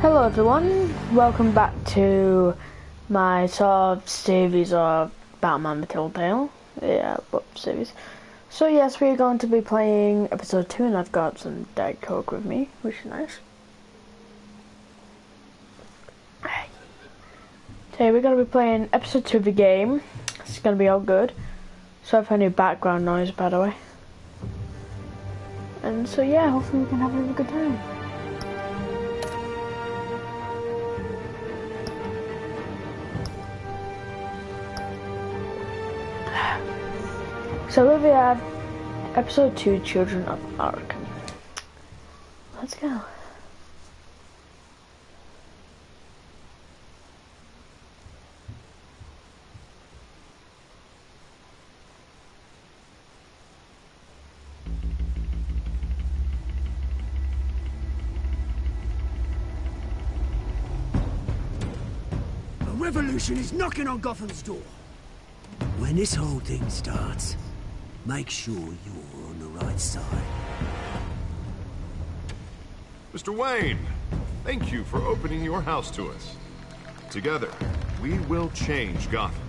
Hello everyone, welcome back to my sort of series of Batman the Telltale, series. So yes, we're going to be playing episode 2 and I've got some Diet Coke with me, which is nice. Today we're going to be playing episode 2 of the game. It's going to be all good. Sorry for any background noise, by the way. And so yeah, hopefully we can have a really good time. So here we have episode 2, Children of Arkham. Let's go. A revolution is knocking on Gotham's door. When this whole thing starts, make sure you're on the right side. Mr. Wayne, thank you for opening your house to us. Together, we will change Gotham.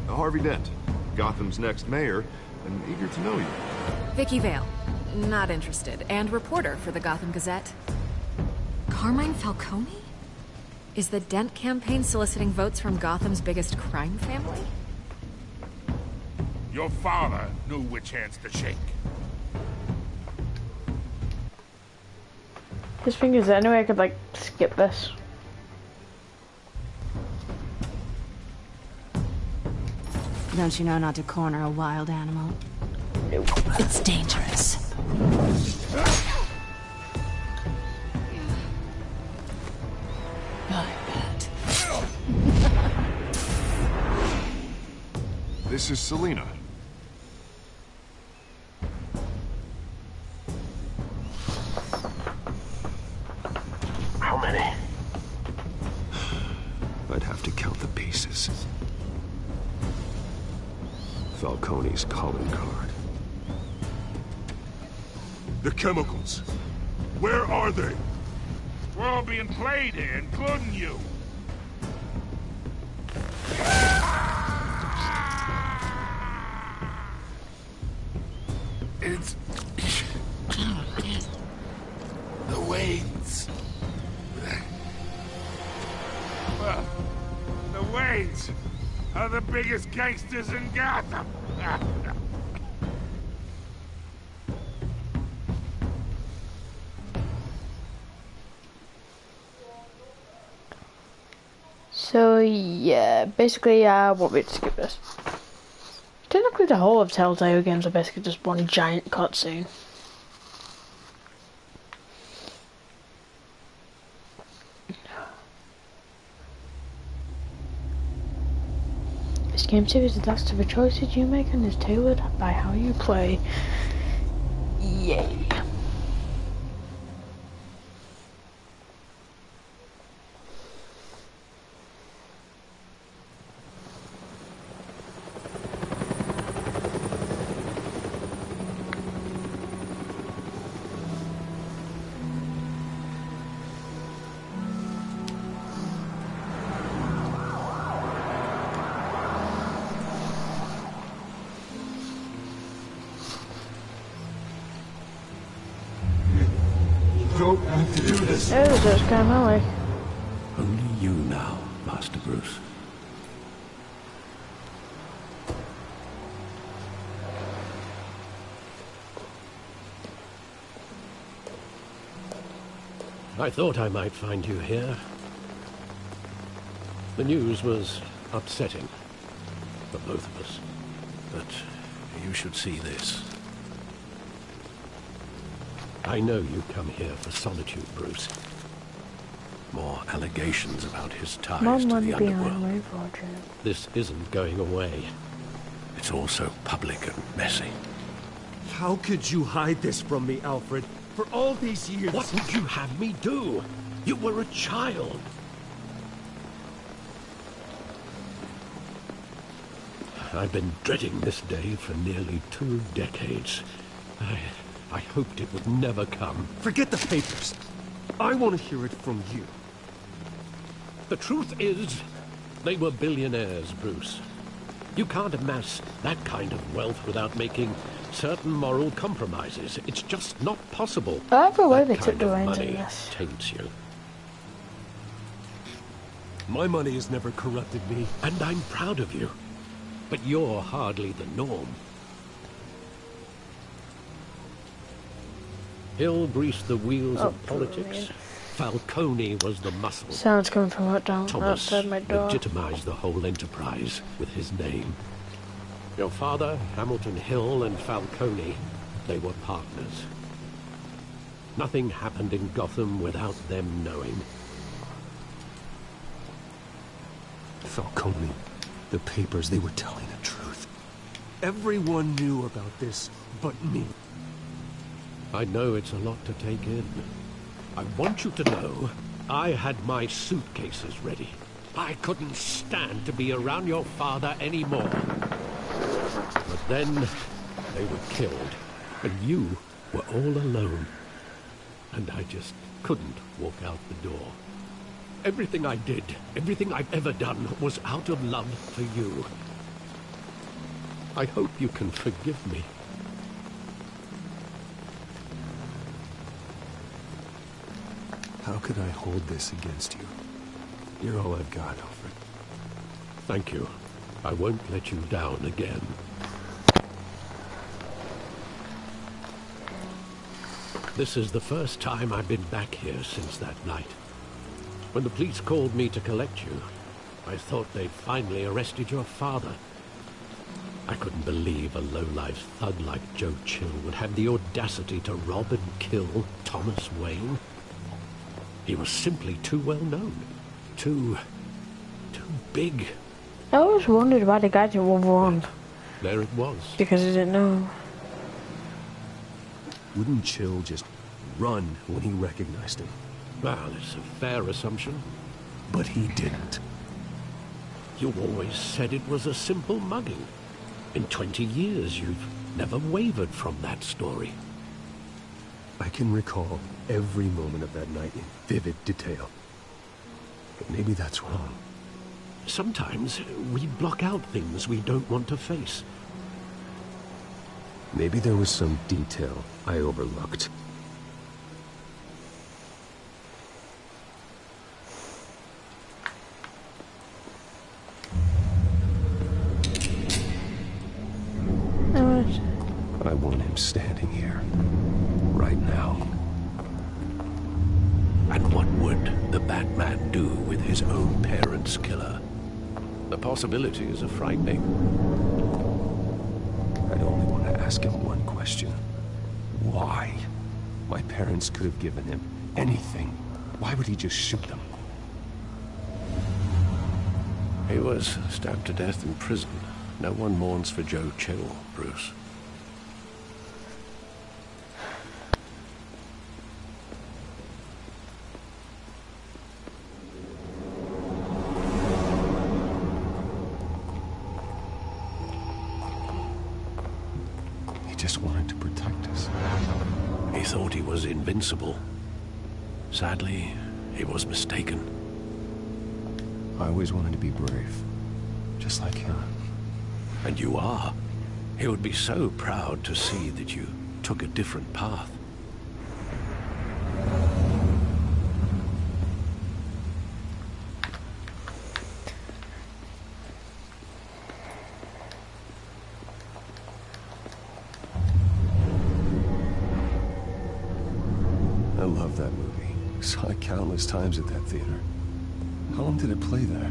Harvey Dent, Gotham's next mayor, and eager to know you. Vicky Vale, not interested, and reporter for the Gotham Gazette. Carmine Falcone? Is the Dent campaign soliciting votes from Gotham's biggest crime family? Your father knew which hands to shake. His thing is, anyway, I could like skip this. Don't you know not to corner a wild animal? Nope. It's dangerous. I bet. This is Selina. How many? I'd have to count the pieces. Falcone's calling card. The chemicals. Where are they? We're all being played here, including you. It's... the Waynes. Well, the Waynes are the biggest gangsters in Gotham. So yeah, basically I want me to skip this. Technically the whole of Telltale games are basically just one giant cutscene. This game series adapts to the choices you make and is tailored by how you play. Yay. Don't have to do this. Oh, that's kind of my Only you now, Master Bruce. I thought I might find you here. The news was upsetting for both of us, but you should see this. I know you come here for solitude, Bruce. More allegations about his ties Mom to went the behind underworld. my Roger. This isn't going away. It's all so public and messy. How could you hide this from me, Alfred? For all these years... What would you have me do? You were a child. I've been dreading this day for nearly 2 decades. I hoped it would never come. Forget the papers. I want to hear it from you. The truth is, they were billionaires, Bruce. You can't amass that kind of wealth without making certain moral compromises. It's just not possible. I have a way That they took kind the of reins in money this. taints you. My money has never corrupted me. And I'm proud of you. But you're hardly the norm. Hill greased the wheels of politics. Falcone was the muscle. Sounds coming from Thomas outside my door. legitimized the whole enterprise with his name. Your father, Hamilton Hill, and Falcone, they were partners. Nothing happened in Gotham without them knowing. Falcone, the papers, they were telling the truth. Everyone knew about this but me. I know it's a lot to take in. I want you to know, I had my suitcases ready. I couldn't stand to be around your father anymore. But then, they were killed, and you were all alone. And I just couldn't walk out the door. Everything I did, everything I've ever done, was out of love for you. I hope you can forgive me. How could I hold this against you? You're all I've got, Alfred. Thank you. I won't let you down again. This is the first time I've been back here since that night. When the police called me to collect you, I thought they'd finally arrested your father. I couldn't believe a low-life thug like Joe Chill would have the audacity to rob and kill Thomas Wayne. He was simply too well known. Too big. I always wondered why the guy didn't move on. There it was. Because he didn't know. Wouldn't Chill just run when he recognized him? Well, it's a fair assumption. But he didn't. You always said it was a simple mugging. In 20 years, you've never wavered from that story. I can recall every moment of that night in vivid detail. But maybe that's wrong. Sometimes we block out things we don't want to face. Maybe there was some detail I overlooked. I want him standing here, right now. And what would the Batman do with his own parents' killer? The possibilities are frightening. I'd only want to ask him one question. Why? My parents could have given him anything. Why would he just shoot them? He was stabbed to death in prison. No one mourns for Joe Chill, Bruce. He just wanted to protect us. He thought he was invincible. Sadly, he was mistaken. I always wanted to be brave, just like him. And you are. He would be so proud to see that you took a different path. I love that movie. Saw it countless times at that theater. How long did it play there?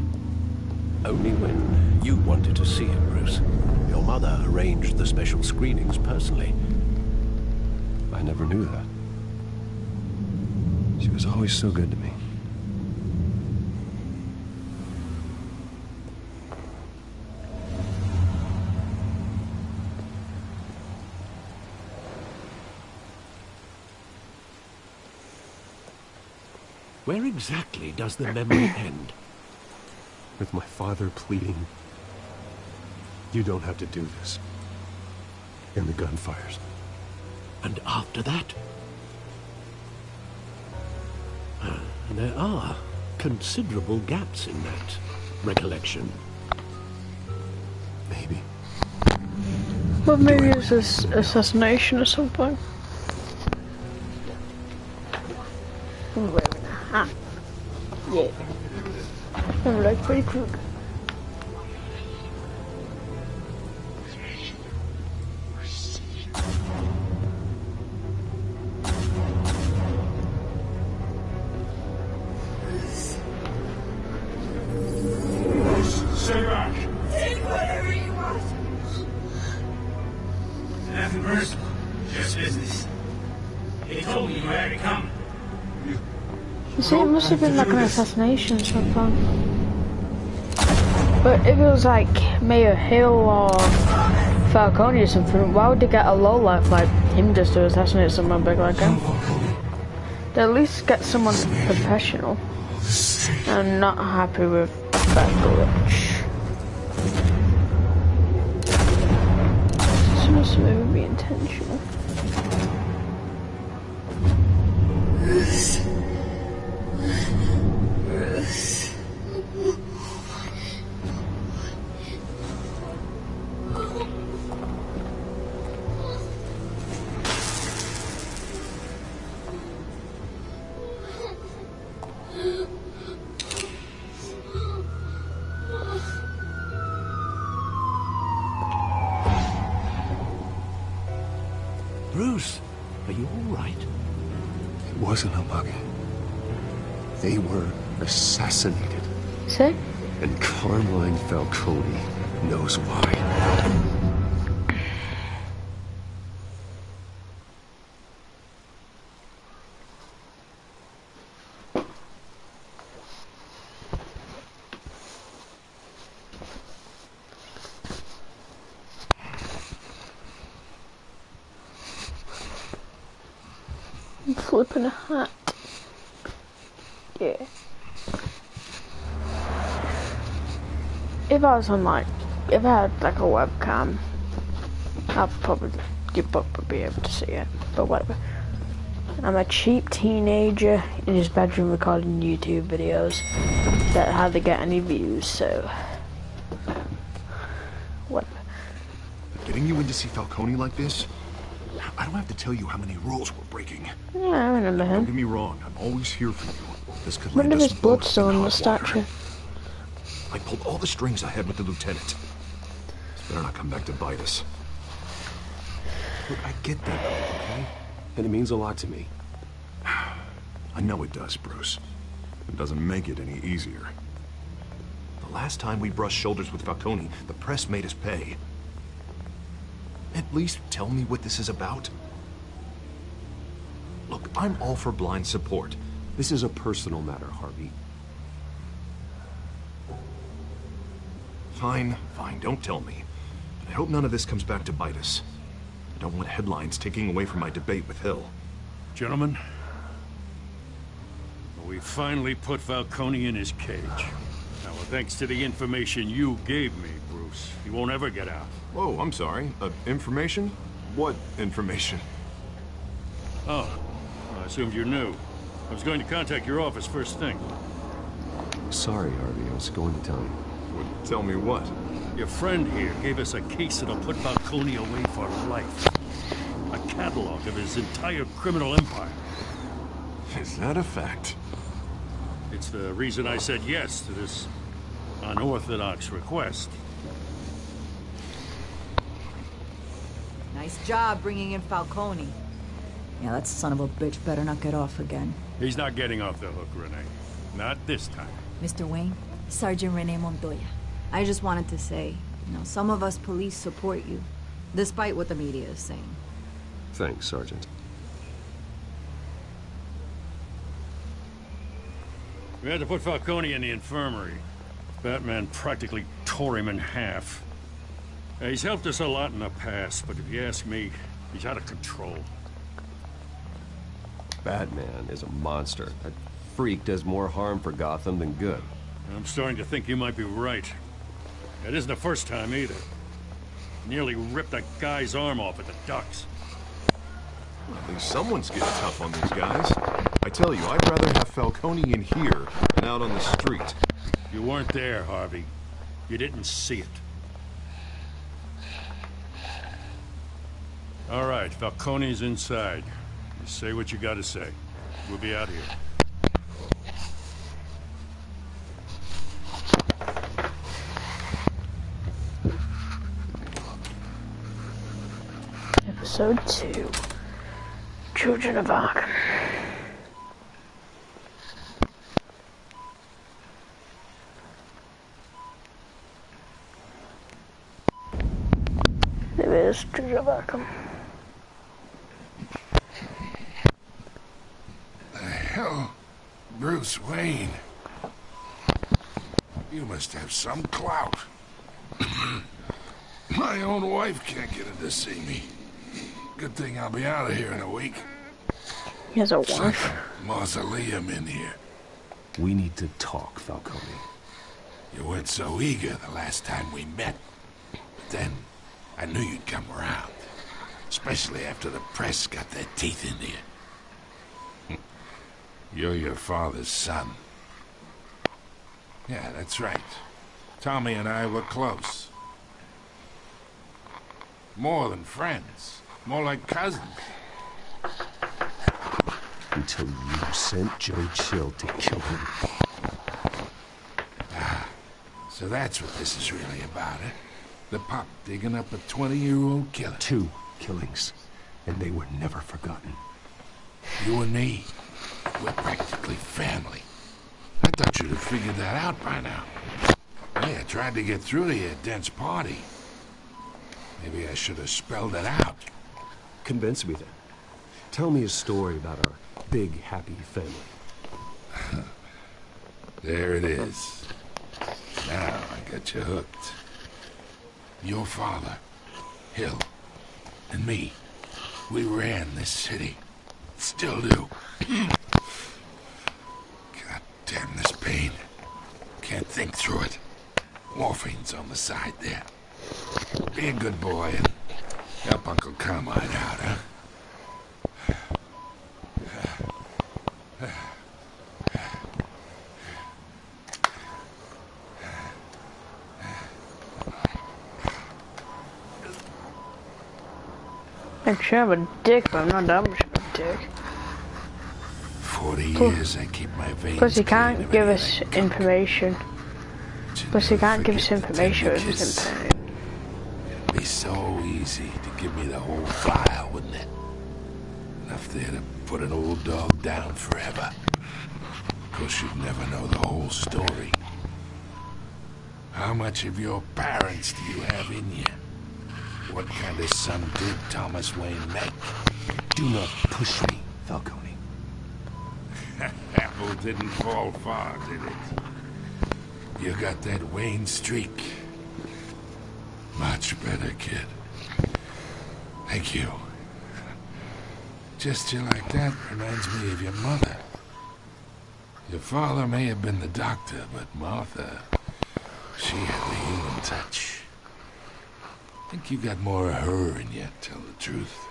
Only when you wanted to see it, Bruce. Your mother arranged the special screenings personally. I never knew that. She was always so good to me. Where exactly does the memory end? With my father pleading, "You don't have to do this." And the gunfires. And after that? There are considerable gaps in that recollection. Maybe. Well, maybe it's this assassination or something. I'm wearing a hat. Yeah. I'm like pretty cool. Stay back. Take whatever you want. Nothing personal, just business. They told me you had it coming. You see, it must have been like an assassination or something. But if it was like Mayor Hill or Falcone or something, why would they get a lowlife like him just to assassinate someone big like him? They at least get someone professional. I'm not happy with that glitch. This must maybe be intentional. Bruce, are you all right? It wasn't a bug. They were assassinated. See? And Carmine Falcone knows why. I'm flipping a hat. Yeah. If I was on like, if I had like a webcam, I'd probably, you would be able to see it, but whatever. I'm a cheap teenager in his bedroom recording YouTube videos that hardly get any views, so whatever. Getting you in to see Falcone like this? I don't have to tell you how many rules we're breaking. Yeah, I remember Don't him. get me wrong, I'm always here for you. This could When land did us his blood both still in in the hot water. statue? I pulled all the strings I had with the lieutenant. This better not come back to bite us. Look, I get that, okay? And it means a lot to me. I know it does, Bruce. It doesn't make it any easier. The last time we brushed shoulders with Falcone, the press made us pay. At least tell me what this is about. Look, I'm all for blind support. This is a personal matter, Harvey. Fine, fine, don't tell me. I hope none of this comes back to bite us. I don't want headlines taking away from my debate with Hill. Gentlemen, we finally put Falcone in his cage. Now, thanks to the information you gave me, Bruce, he won't ever get out. Whoa, I'm sorry. Information? What information? Oh, I assumed you knew. I was going to contact your office first thing. Sorry, Harvey, I was going to tell you. Well, tell me what? Your friend here gave us a case that'll put Falcone away for life. A catalog of his entire criminal empire. Is that a fact? It's the reason I said yes to this unorthodox request. Nice job bringing in Falcone. Yeah, that son of a bitch better not get off again. He's not getting off the hook, Renee. Not this time. Mr. Wayne, Sergeant Renee Montoya. I just wanted to say, some of us police support you, despite what the media is saying. Thanks, Sergeant. We had to put Falcone in the infirmary. Batman practically tore him in half. He's helped us a lot in the past, but if you ask me, he's out of control. Batman is a monster. That freak does more harm for Gotham than good. I'm starting to think you might be right. It isn't the first time either. Nearly ripped a guy's arm off at the docks. At least someone's getting tough on these guys. I tell you, I'd rather have Falcone in here than out on the street. You weren't there, Harvey. You didn't see it. All right, Falcone's inside. You say what you gotta say. We'll be out here. Episode 2. Children of Arkham. There it is, Children of Arkham. The hell? Bruce Wayne. You must have some clout. My own wife can't get in to see me. Good thing I'll be out of here in a week. He has a wife. Mausoleum in here. We need to talk, Falcone. You weren't so eager the last time we met. But then, I knew you'd come around. Especially after the press got their teeth into you. You're your father's son. Yeah, that's right. Tommy and I were close. More than friends. More like cousins. Until you sent Joe Chill to kill him. So that's what this is really about, eh? The pup digging up a 20-year-old killer. 2 killings, and they were never forgotten. You and me, we're practically family. I thought you'd have figured that out by now. Hey, I tried to get through to you at Dent's party. Maybe I should have spelled it out. Convince me then. Tell me a story about our big, happy family. There it is. Now I got you hooked. Your father, Hill, and me, we ran this city. Still do. God damn this pain. Can't think through it. Morphine's on the side there. Be a good boy and help Uncle Carmine out, huh? Actually, I'm a dick, but I'm not that much of a dick. 40 years I keep my veins. Plus, he clean can't of give any us of that gunk. information. Plus, he can't give us Forget the information if technicals. he's in pain. It'd be so easy to give me the whole file, wouldn't it? Enough there to put an old dog down forever. Of course, you'd never know the whole story. How much of your parents do you have in you? What kind of son did Thomas Wayne make? Do not push me, Falcone. Apple didn't fall far, did it? You got that Wayne streak. Much better, kid. Thank you. Gesture like that reminds me of your mother. Your father may have been the doctor, but Martha, she had the human touch. I think you got more of her in you, tell the truth.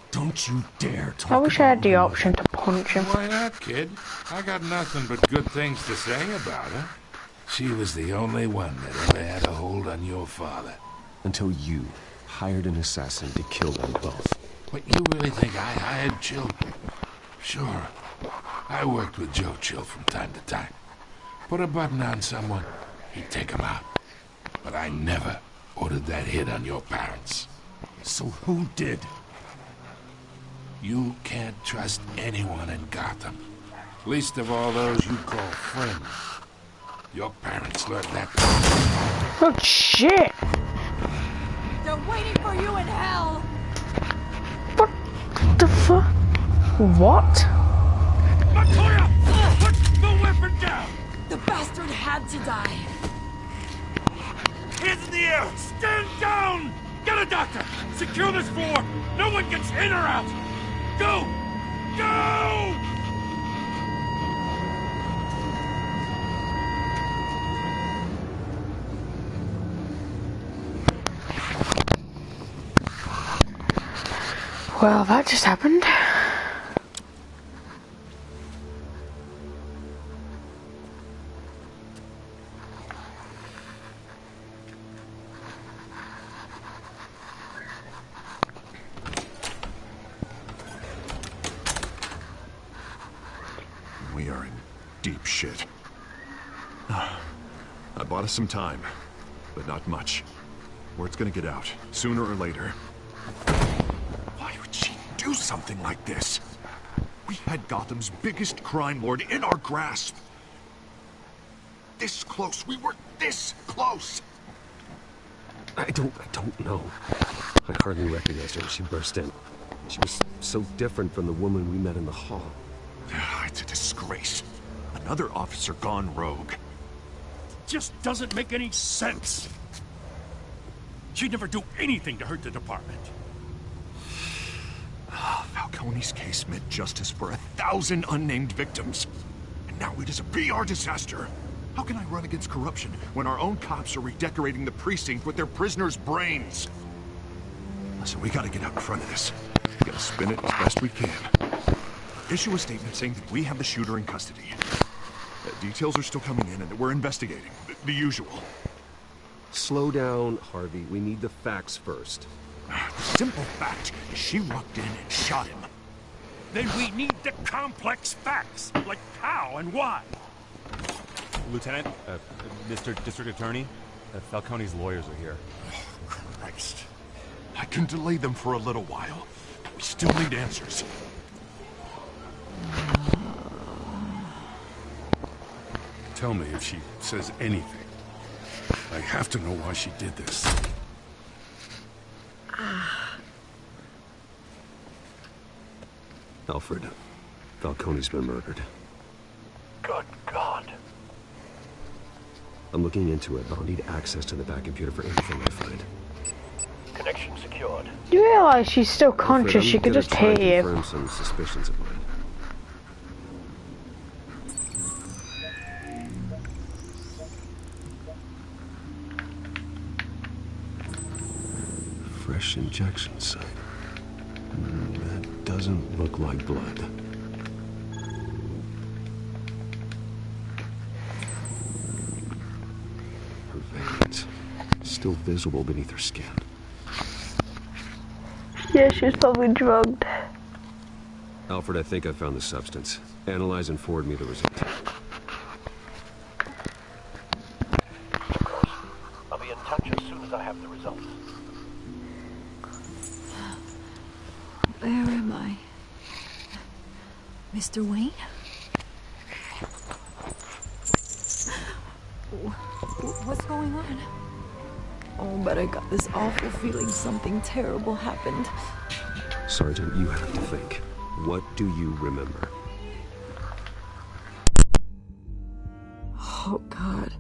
Don't you dare talk I wish I had about the my option to punch him. Why not, kid? I got nothing but good things to say about her. She was the only one that ever had a hold on your father. Until you hired an assassin to kill them both. What, you really think I hired Chill? Sure. I worked with Joe Chill from time to time. Put a button on someone, he'd take him out. But I never ordered that hit on your parents. So who did? You can't trust anyone in Gotham. Least of all those you call friends. Your parents learned that. Oh shit! They're waiting for you in hell! What the fuck? What? Montoya! Put the weapon down! The bastard had to die. Hands in the air! Stand down! Get a doctor! Secure this floor! No one gets in or out! Go! Go! Well, that just happened. shit. I bought us some time, but not much. Word's gonna get out, sooner or later. Why would she do something like this? We had Gotham's biggest crime lord in our grasp. This close. We were this close. I don't know. I hardly recognized her as she burst in. She was so different from the woman we met in the hall. It's a disgrace. Another officer gone rogue. Just doesn't make any sense. She'd never do anything to hurt the department. Falcone's case meant justice for 1,000 unnamed victims. And now it is a PR disaster. How can I run against corruption when our own cops are redecorating the precinct with their prisoners' brains? Listen, we gotta get out in front of this. We gotta spin it as best we can. Issue a statement saying that we have the shooter in custody. Details are still coming in and that we're investigating. The usual. Slow down, Harvey. We need the facts first. The simple fact is she walked in and shot him. Then we need the complex facts, like how and why. Lieutenant, Mr. District Attorney, Falcone's lawyers are here. Oh, Christ. I can delay them for a little while. We still need answers. Tell me if she says anything. I have to know why she did this. Alfred, Falcone's been murdered. Good God. I'm looking into it, but I'll need access to the back computer for anything I find. Connection secured. Do you realize she's still conscious? Alfred, She could just try and hear you. confirm some suspicions of mine. Fresh injection site. That doesn't look like blood. Her veins, still visible beneath her skin. Yeah, she's probably drugged. Alfred, I think I found the substance. Analyze and forward me the result. I'll be in touch as soon as I have the results. Where am I? Mr. Wayne? What's going on? Oh, but I got this awful feeling something terrible happened. Sergeant, you have to think. What do you remember? Oh, God.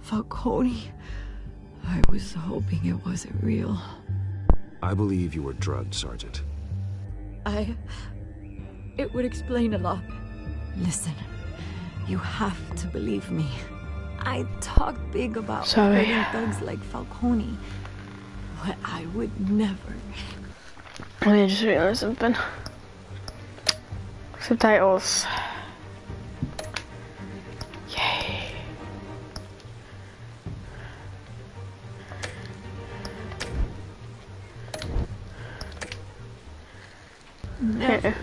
Falcone. I was hoping it wasn't real. I believe you were drugged, Sergeant. It would explain a lot. Listen, you have to believe me. I talk big about hurting thugs like Falcone, but I would never. I just realized something. Subtitles. Yay. Never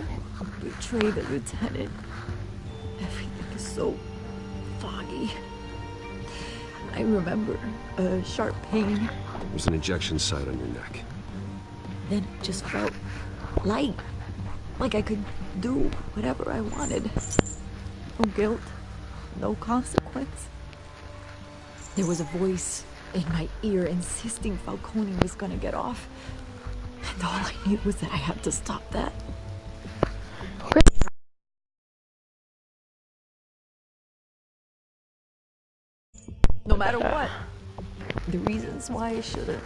betray the lieutenant. Everything is so foggy. I remember a sharp pain. There's an injection site on your neck. Then it just felt light. Like I could do whatever I wanted. No guilt, no consequence. There was a voice in my ear insisting Falcone was gonna get off. And all I knew was that I had to stop that. No matter what. The reasons why I shouldn't,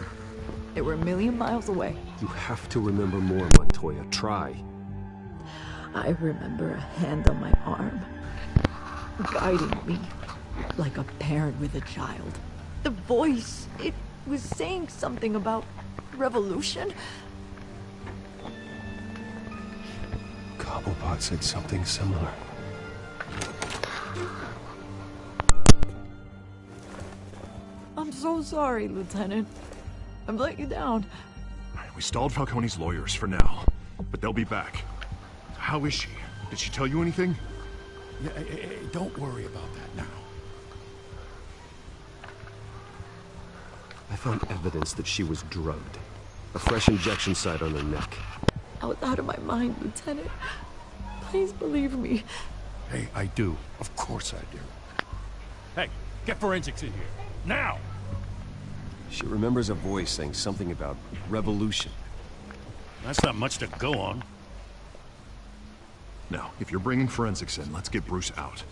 they were a million miles away. You have to remember more, Montoya. Try. I remember a hand on my arm, guiding me like a parent with a child. The voice, it was saying something about revolution. Cobblepot said something similar. I'm so sorry, Lieutenant. I've let you down. We stalled Falcone's lawyers for now, but they'll be back. How is she? Did she tell you anything? Yeah, don't worry about that now. I found evidence that she was drugged. A fresh injection site on her neck. I was out of my mind, Lieutenant. Please believe me. Hey, I do. Of course I do. Hey, get forensics in here. Now! She remembers a voice saying something about revolution. That's not much to go on. Now, if you're bringing forensics in, let's get Bruce out.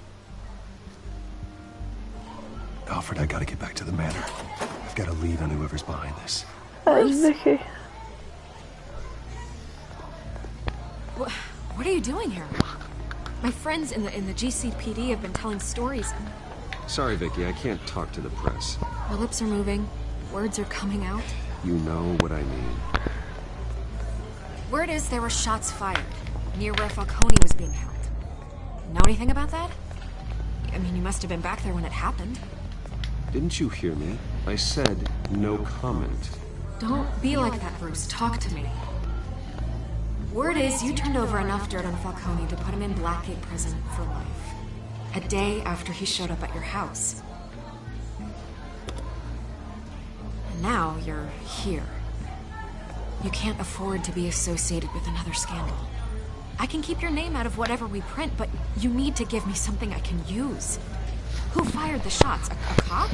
Alfred, I gotta get back to the manor. I've got a lead on whoever's behind this. Vicky. What are you doing here? My friends in the GCPD have been telling stories. Sorry, Vicky, I can't talk to the press. My lips are moving. Words are coming out. You know what I mean. Word is there were shots fired near where Falcone was being held. Know anything about that? I mean, you must have been back there when it happened. Didn't you hear me? I said no comment. Don't be like that, Bruce. Talk to me. Word is you turned over enough dirt on Falcone to put him in Blackgate prison for life. A day after he showed up at your house. And now you're here. You can't afford to be associated with another scandal. I can keep your name out of whatever we print, but you need to give me something I can use. Who fired the shots? A cop?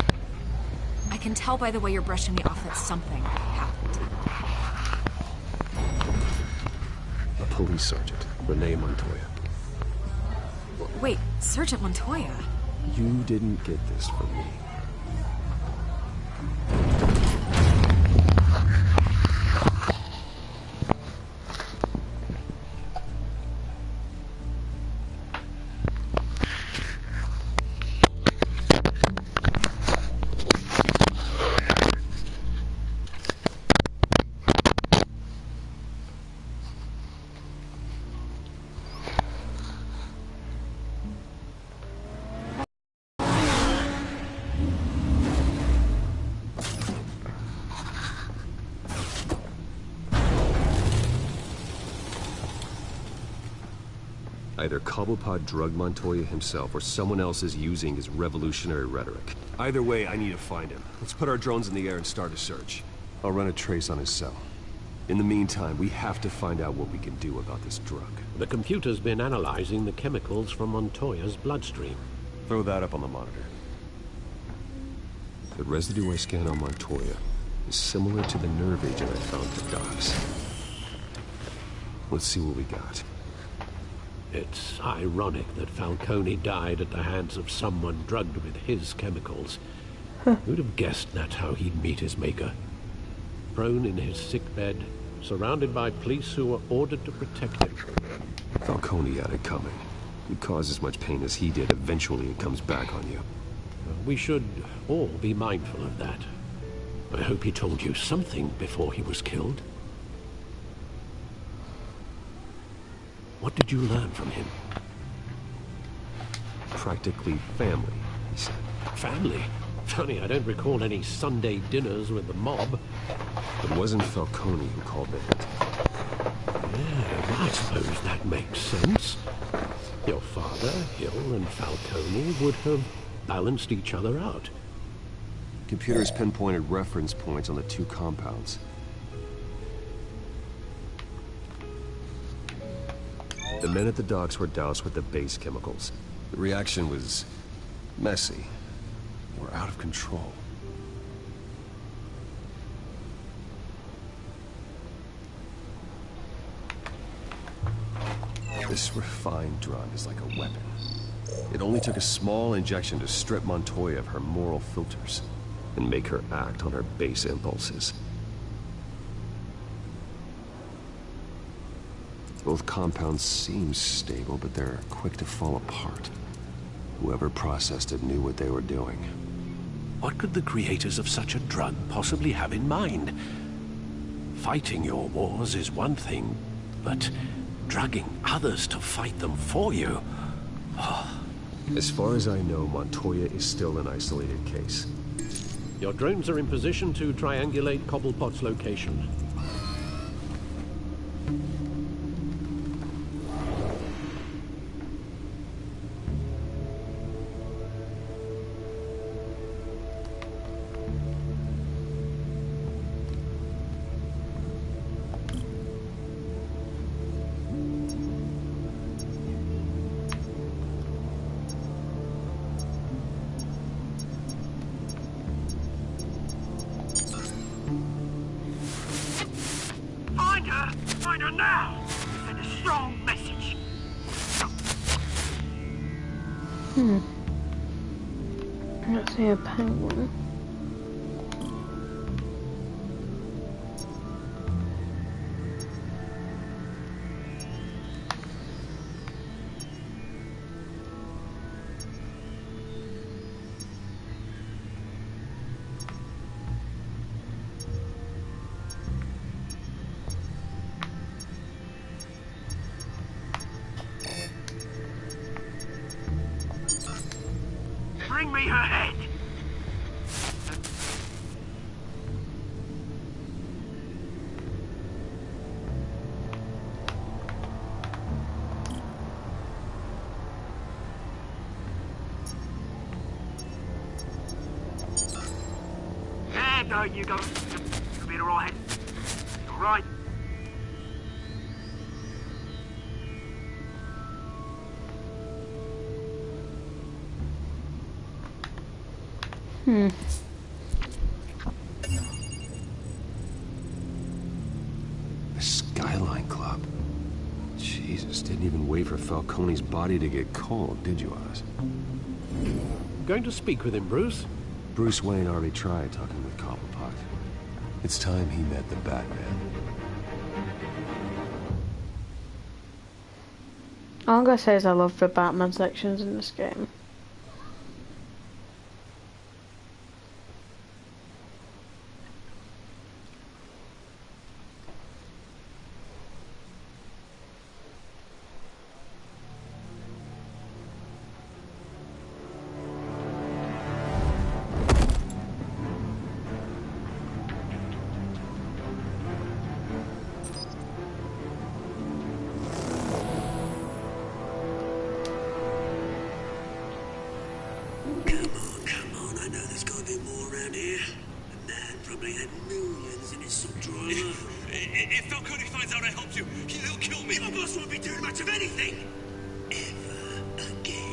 I can tell by the way you're brushing me off that something happened. A police sergeant, Renee Montoya. Wait, Sergeant Montoya? You didn't get this from me. Either Cobblepot drugged Montoya himself, or someone else is using his revolutionary rhetoric. Either way, I need to find him. Let's put our drones in the air and start a search. I'll run a trace on his cell. In the meantime, we have to find out what we can do about this drug. The computer's been analyzing the chemicals from Montoya's bloodstream. Throw that up on the monitor. The residue I scanned on Montoya is similar to the nerve agent I found at the docks. Let's see what we got. It's ironic that Falcone died at the hands of someone drugged with his chemicals. Who'd have guessed that's how he'd meet his maker? Prone in his sickbed, surrounded by police who were ordered to protect him. Falcone had it coming. You cause as much pain as he did, eventually it comes back on you. We should all be mindful of that. I hope he told you something before he was killed. What did you learn from him? Practically family, he said. Family? Funny, I don't recall any Sunday dinners with the mob. It wasn't Falcone who called the hit. Yeah, I suppose that makes sense. Your father, Hill, and Falcone would have balanced each other out. Computers pinpointed reference points on the two compounds. The men at the docks were doused with the base chemicals. The reaction was messy, or out of control. This refined drug is like a weapon. It only took a small injection to strip Montoya of her moral filters and make her act on her base impulses. Both compounds seem stable, but they're quick to fall apart. Whoever processed it knew what they were doing. What could the creators of such a drug possibly have in mind? Fighting your wars is one thing, but drugging others to fight them for you? As far as I know, Montoya is still an isolated case. Your drones are in position to triangulate Cobblepot's location. find her now. Send a strong message. Let's see a penguin. Bring me her head. There you go. You'll be alright. Alright. The Skyline Club. Jesus, didn't even wait for Falcone's body to get cold, did you, Oz? Going to speak with him, Bruce? Bruce Wayne already tried talking with Cobblepot. It's time he met the Batman. All I'm gonna say is I love the Batman sections in this game. Come on, I know there's gotta be more around here. The man probably had millions in his sub drawer. If Falcone finds out I helped you, he'll kill me. My boss won't be doing much of anything. Ever again.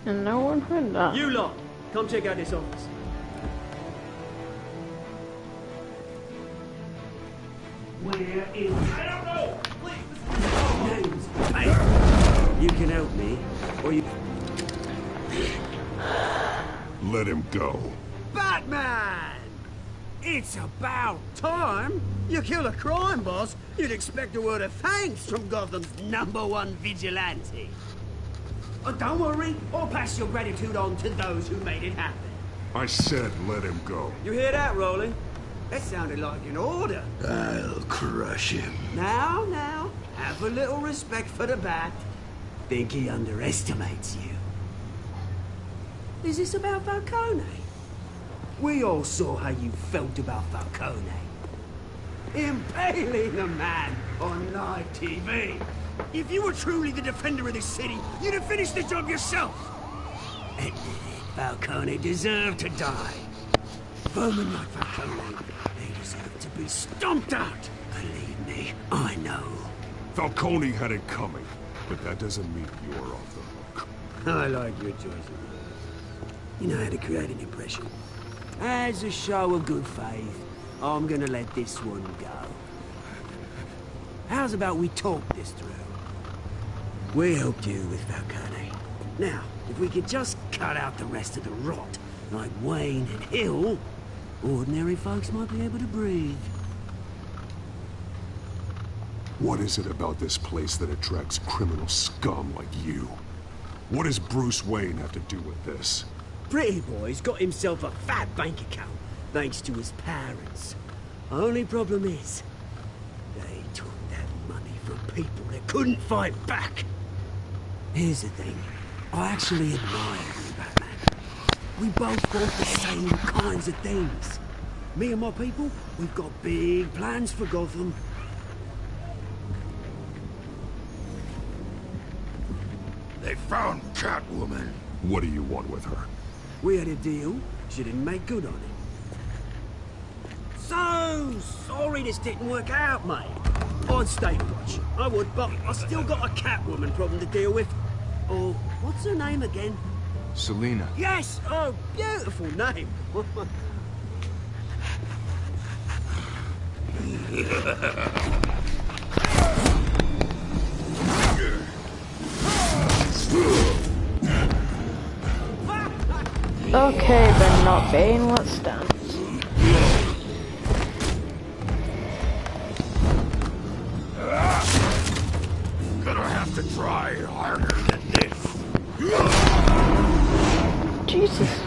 And no one heard that. You lot, come check out this office. Where is... I don't know! Please, names. Hey, you can help me, or you... Let him go. Batman! It's about time. You kill a crime boss, you'd expect a word of thanks from Gotham's #1 vigilante. Oh, don't worry, I'll pass your gratitude on to those who made it happen. I said let him go. You hear that, Rolling? That sounded like an order. I'll crush him. Now, have a little respect for the Bat. Think he underestimates you. Is this about Falcone? We all saw how you felt about Falcone. Impaling a man on live TV. If you were truly the defender of this city, you'd have finished the job yourself. Admit it, Falcone deserved to die. Vermin like Falcone, they deserve to be stomped out. Believe me, I know. Falcone had it coming, but that doesn't mean you're off the hook. I like your choice of words. You know how to create an impression. As a show of good faith, I'm gonna let this one go. How's about we talk this through? We helped you with Falcone. Now, if we could just cut out the rest of the rot, like Wayne and Hill, ordinary folks might be able to breathe. What is it about this place that attracts criminal scum like you? What does Bruce Wayne have to do with this? Pretty Boy's got himself a fat bank account, thanks to his parents. Only problem is, they took that money from people that couldn't fight back. Here's the thing, I actually admire you, Batman. We both want the same kinds of things. Me and my people, we've got big plans for Gotham. They found Catwoman. What do you want with her? We had a deal, she didn't make good on it. So, Sorry this didn't work out, mate. I'd stay to watch. I would, but I still got a Catwoman problem to deal with. Oh, what's her name again? Selina. Yes! Oh, beautiful name. Okay, but not Bane, let's dance. Gonna have to try harder than this. Jesus.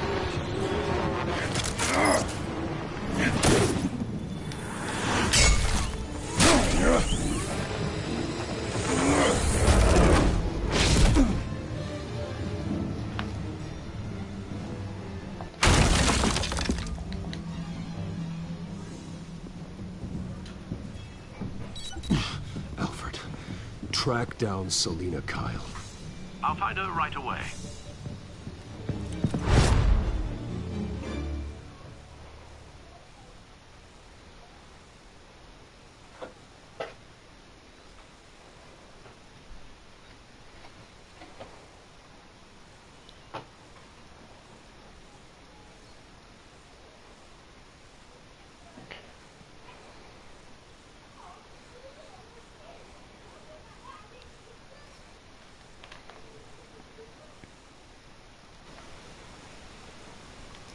Alfred, track down Selina Kyle. I'll find her right away.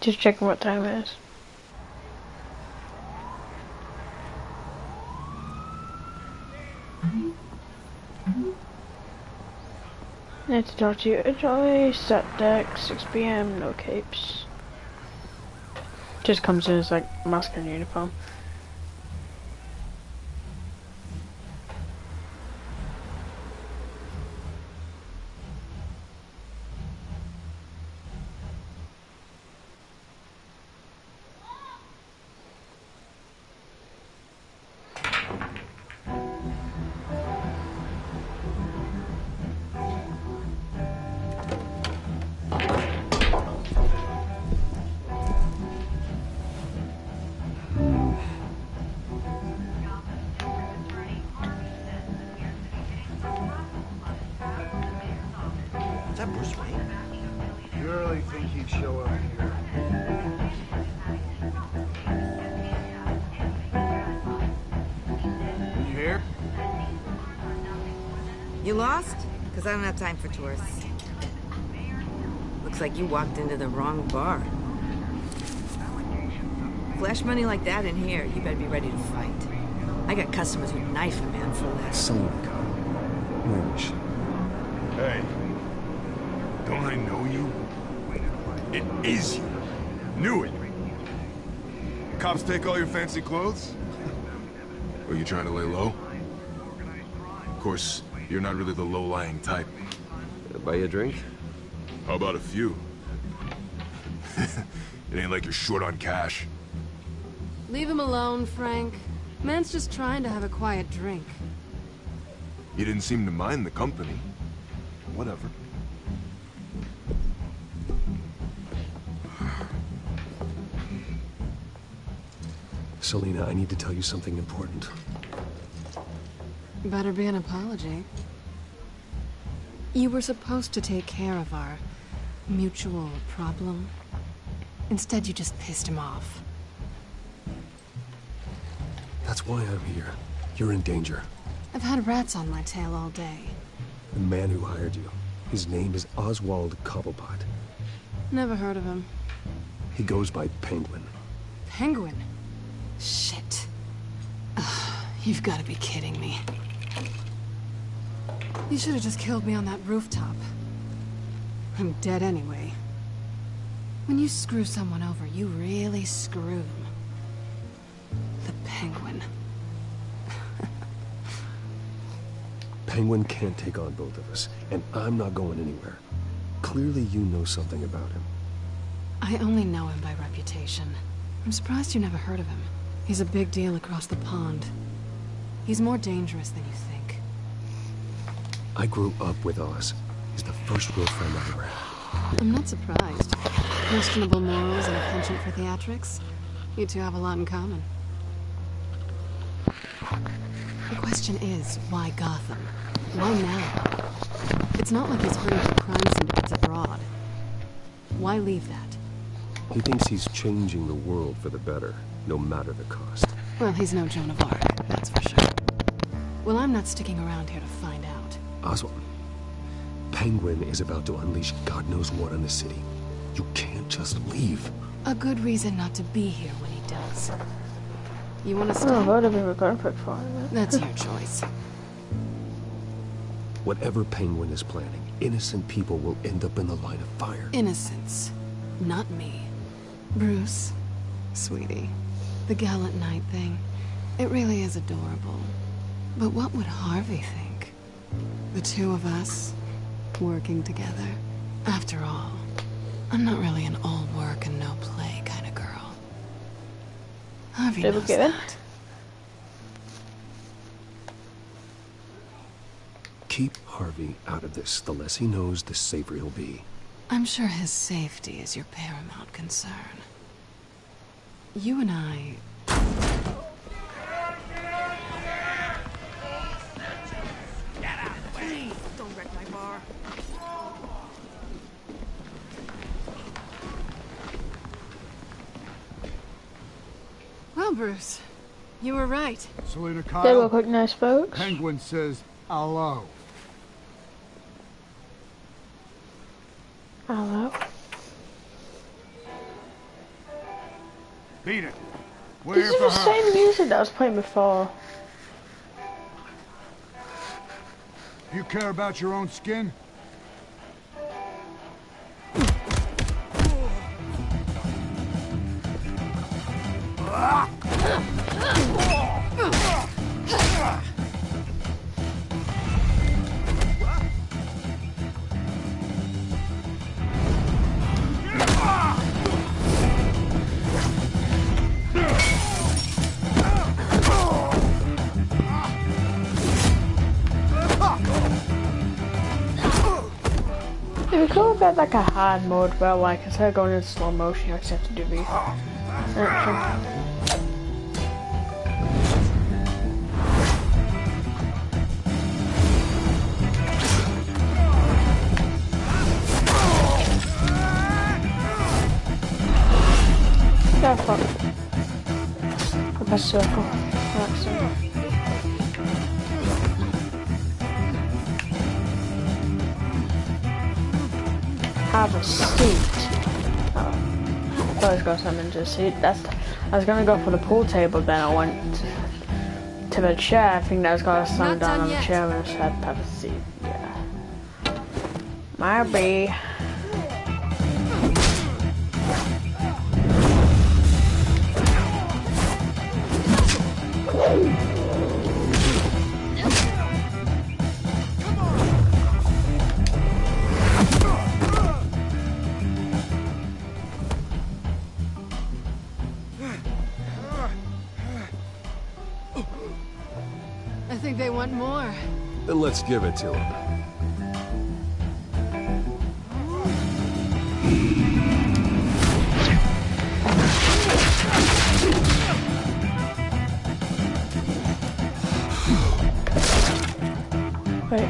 Just checking what time it is. Need to talk to you. Enjoy set deck, 6 PM, no capes. Just comes in as like mask and uniform. Is that Bruce Wayne? You really think he'd show up here? You here? You lost? Because I don't have time for tourists. Looks like you walked into the wrong bar. Flash money like that in here, you better be ready to fight. I got customers who'd knife a man for less. Selina Kyle. Where is she? Hey, don't I know you? It is you. Knew it. Cops take all your fancy clothes? Are you trying to lay low? Of course, you're not really the low-lying type. Buy you a drink? How about a few? It ain't like you're short on cash. Leave him alone, Frank. Man's just trying to have a quiet drink. You didn't seem to mind the company. Whatever. Selina, I need to tell you something important. Better be an apology. You were supposed to take care of our mutual problem. Instead, you just pissed him off. That's why I'm here. You're in danger. I've had rats on my tail all day. The man who hired you. His name is Oswald Cobblepot. Never heard of him. He goes by Penguin. Penguin? Shit. Ugh, you've got to be kidding me. You should have just killed me on that rooftop. I'm dead anyway. When you screw someone over, you really screw them. The Penguin. Penguin can't take on both of us, and I'm not going anywhere. Clearly you know something about him. I only know him by reputation. I'm surprised you never heard of him. He's a big deal across the pond. He's more dangerous than you think. I grew up with Oz. He's the first real friend I ever had. I'm not surprised. Questionable morals and a penchant for theatrics. You two have a lot in common. The question is, why Gotham? Why now? It's not like he's hurting for crime syndicates abroad. Why leave that? He thinks he's changing the world for the better, no matter the cost. Well, he's no Joan of Arc, that's for sure. Well, I'm not sticking around here to find out. Oswald, Penguin is about to unleash God knows what on the city. You can't just leave. A good reason not to be here when he does. You want to stay? Oh, I would have been recording for 5 minutes. That's your choice. Whatever Penguin is planning, innocent people will end up in the line of fire. Innocence, not me. Bruce, sweetie, the gallant knight thing, it really is adorable. But what would Harvey think? The two of us, working together. After all, I'm not really an all work and no play kind of girl. Harvey knows that. Keep Harvey out of this. The less he knows, the safer he'll be. I'm sure his safety is your paramount concern. You and I... Get out! Please, don't wreck my bar. Well, Bruce, you were right. Selena They Kyle. look like nice folks. Penguin says hello. Hello. Beat it. We're This here is for the her. same music that I was playing before. You care about your own skin? If we could have like a hard mode where like instead of going in slow motion you actually have to do the action. Yeah, fuck. The best circle. Excellent. Have a seat. Oh. I was going to summon to a seat. I was gonna go for the pool table, then I went to the chair. I think that was gonna summon down on the chair and I said have a seat. Yeah. Maybe. I think they want more. Then let's give it to him. Wait.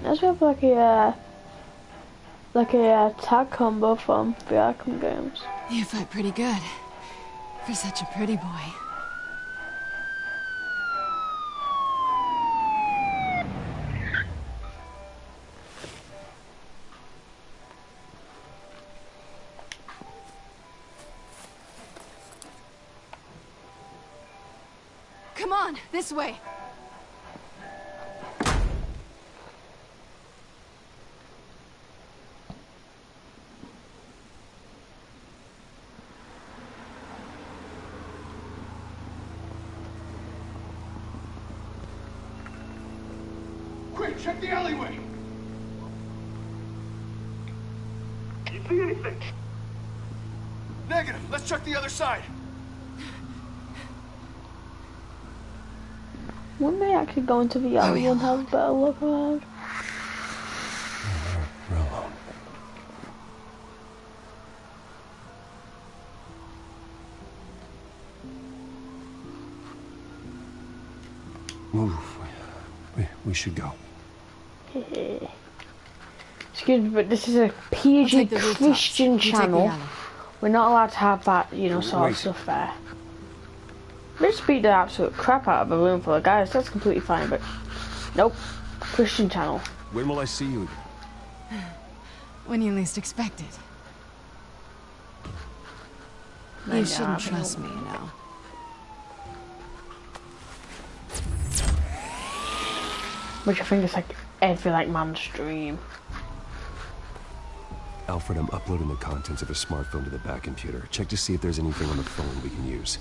Let's have like a tag combo from the Arkham games. You fight pretty good. For such a pretty boy. Come on, this way. check the alleyway! You see anything? Negative. Let's check the other side. Wouldn't they actually go into the alley and have a better look around? We're alone. Move. We should go. Excuse me, but this is a PG Christian channel. We're not allowed to have that, you know, sort of stuff there. Let's beat the absolute crap out of a room full of guys. That's completely fine, but nope. Christian channel. When will I see you again? When you least expect it. You shouldn't trust me, you know. Which I think is like every man's dream. Alfred, I'm uploading the contents of a smartphone to the back computer. Check to see if there's anything on the phone we can use.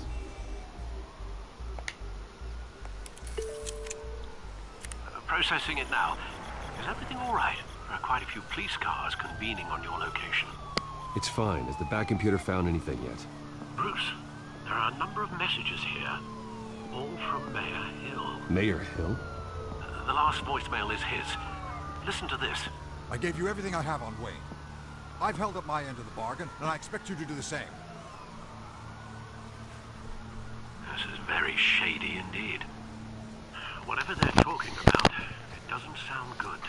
Processing it now. Is everything all right? There are quite a few police cars convening on your location. It's fine. Has the back computer found anything yet? Bruce, there are a number of messages here. All from Mayor Hill. Mayor Hill? The last voicemail is his. Listen to this. I gave you everything I have on Wayne. I've held up my end of the bargain, and I expect you to do the same. This is very shady indeed. Whatever they're talking about, it doesn't sound good.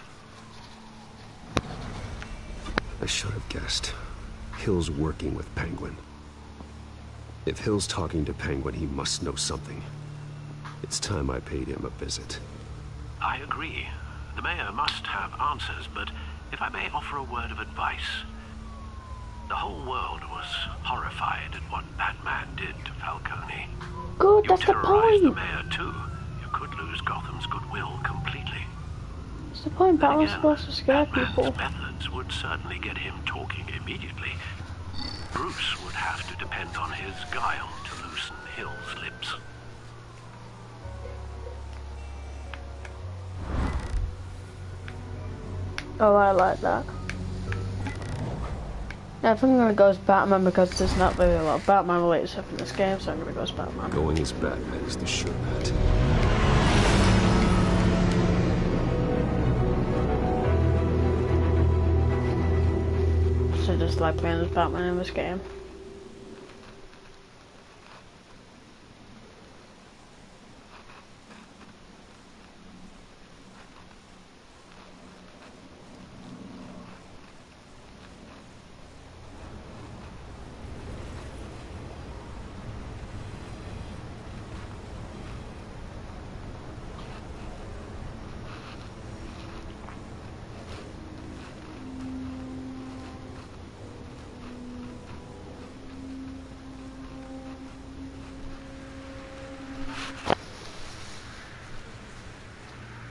I should have guessed. Hill's working with Penguin. If Hill's talking to Penguin, he must know something. It's time I paid him a visit. I agree. The mayor must have answers, but if I may offer a word of advice. The whole world was horrified at what Batman did to Falcone. Good, You that's the terrorized the point. mayor too. You could lose Gotham's goodwill completely. What's the point? Batman's supposed to scare people. Batman's methods would certainly get him talking immediately. Bruce would have to depend on his guile to loosen Hill's lips. Oh, I like that. Yeah, I think I'm gonna go as Batman because there's not really a lot of Batman related stuff in this game, so I'm gonna go as Batman. Going as Batman is the sure bet. So just like playing as Batman in this game.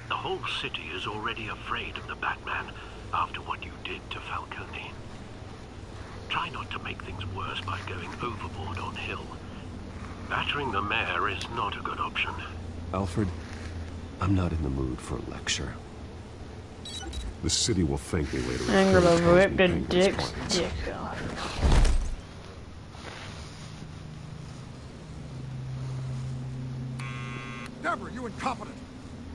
The whole city is already afraid of the Batman after what you did to Falcone. Try not to make things worse by going overboard on Hill. Battering the mayor is not a good option. Alfred, I'm not in the mood for a lecture. The city will thank me later. I'm gonna rip the dick's dick off. Deborah, you incompetent!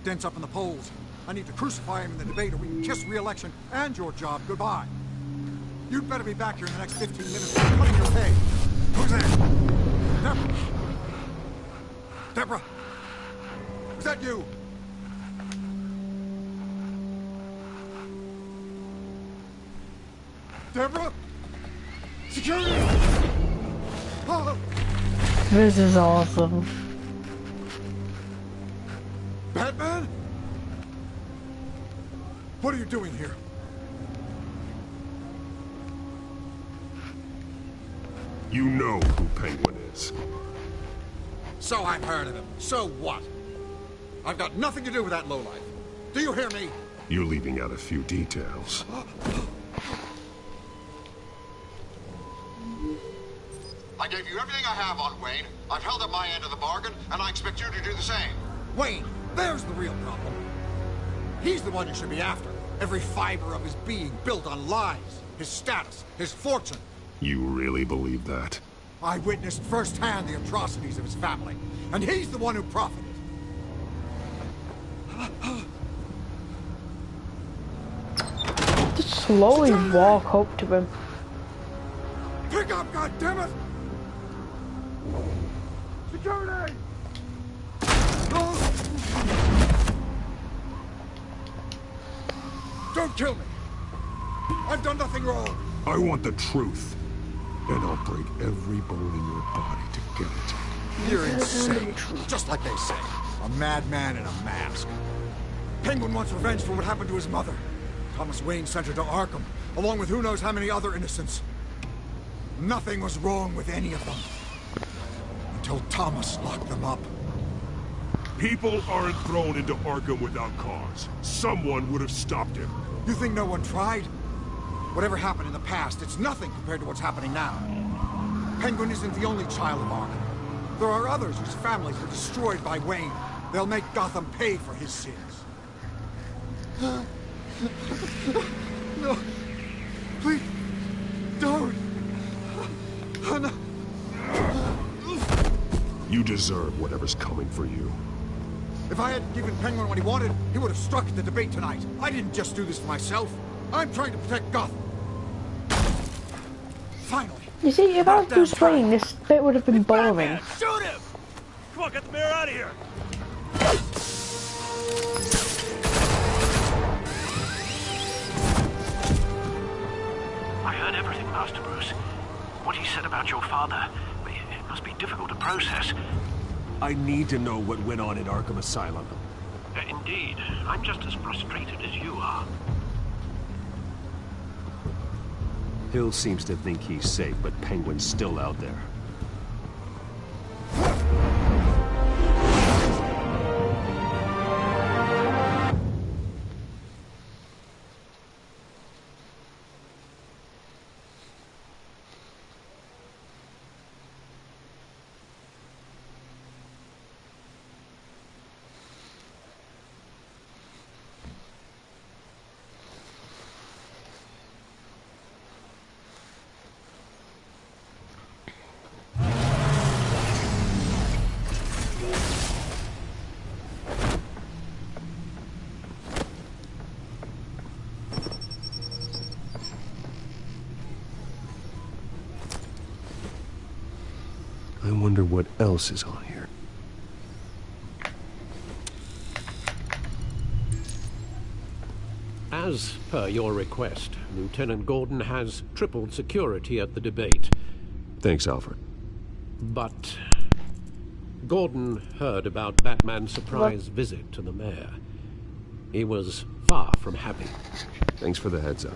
Dents up in the polls. I need to crucify him in the debate or we can kiss re-election and your job goodbye. You'd better be back here in the next 15 minutes or I'm cutting your pay. Who's there? Deborah? Deborah? Is that you? Deborah? Security! Oh. This is awesome. Batman? What are you doing here? You know who Penguin is. So I've heard of him. So what? I've got nothing to do with that lowlife. Do you hear me? You're leaving out a few details. I gave you everything I have on Wayne. I've held up my end of the bargain, and I expect you to do the same. Wayne, there's the real problem. He's the one you should be after. Every fiber of his being built on lies. His status, his fortune. You really believe that? I witnessed firsthand the atrocities of his family, and he's the one who profited. Just slowly walk up to him. Pick up, goddammit! Security! Don't kill me! I've done nothing wrong! I want the truth. And I'll break every bone in your body to get it. You're insane. Just like they say. A madman in a mask. Penguin wants revenge for what happened to his mother. Thomas Wayne sent her to Arkham, along with who knows how many other innocents. Nothing was wrong with any of them. Until Thomas locked them up. People aren't thrown into Arkham without cause. Someone would have stopped him. You think no one tried? Whatever happened in the past, it's nothing compared to what's happening now. Penguin isn't the only child of Arkham. There are others whose families were destroyed by Wayne. They'll make Gotham pay for his sins. No. Please. Don't. No. You deserve whatever's coming for you. If I hadn't given Penguin what he wanted, he would have struck at the debate tonight. I didn't just do this for myself. I'm trying to protect Gotham. Finally. You see, if I was Bruce Wayne, this bit would have been boring. Shoot him! Come on, get the mayor out of here! I heard everything, Master Bruce. What he said about your father, it must be difficult to process. I need to know what went on in Arkham Asylum. Indeed. I'm just as frustrated as you are. Hill seems to think he's safe, but Penguin's still out there. I wonder what else is on here. As per your request, Lieutenant Gordon has tripled security at the debate. Thanks, Alfred. But Gordon heard about Batman's surprise visit to the mayor. He was far from happy. Thanks for the heads up.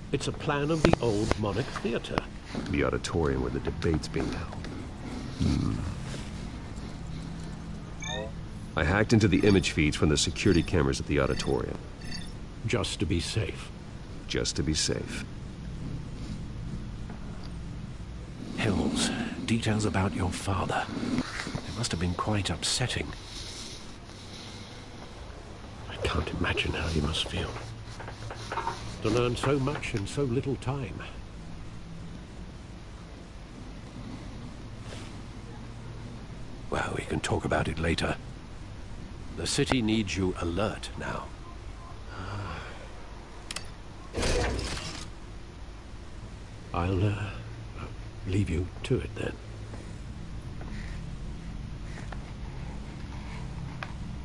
It's a plan of the old Monarch Theater. The auditorium where the debate's being held. I hacked into the image feeds from the security cameras at the auditorium. Just to be safe. Just to be safe. Hills, details about your father. It must have been quite upsetting. I can't imagine how he must feel. To learn so much in so little time. Well, we can talk about it later. The city needs you alert now. I'll leave you to it then.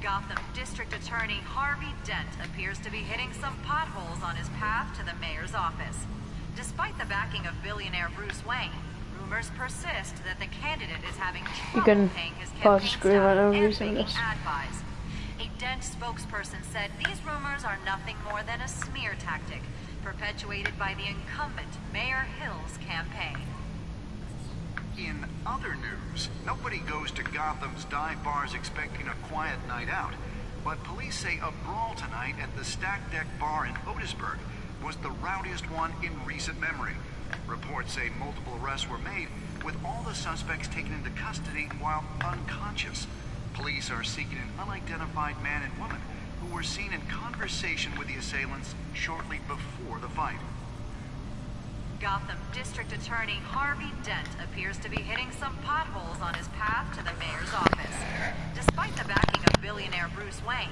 Gotham District Attorney Harvey Dent appears to be hitting some potholes on his path to the mayor's office. Despite the backing of billionaire Bruce Wayne, rumors persist that the candidate is having trouble paying his campaign staff and making ad buys. A Dent spokesperson said these rumors are nothing more than a smear tactic perpetuated by the incumbent Mayor Hill's campaign. In other news, nobody goes to Gotham's dive bars expecting a quiet night out, but police say a brawl tonight at the Stack Deck Bar in Otisburg was the rowdiest one in recent memory. Reports say multiple arrests were made, with all the suspects taken into custody while unconscious. Police are seeking an unidentified man and woman who were seen in conversation with the assailants shortly before the fight. Gotham District Attorney Harvey Dent appears to be hitting some potholes on his path to the mayor's office. Despite the backing of billionaire Bruce Wayne,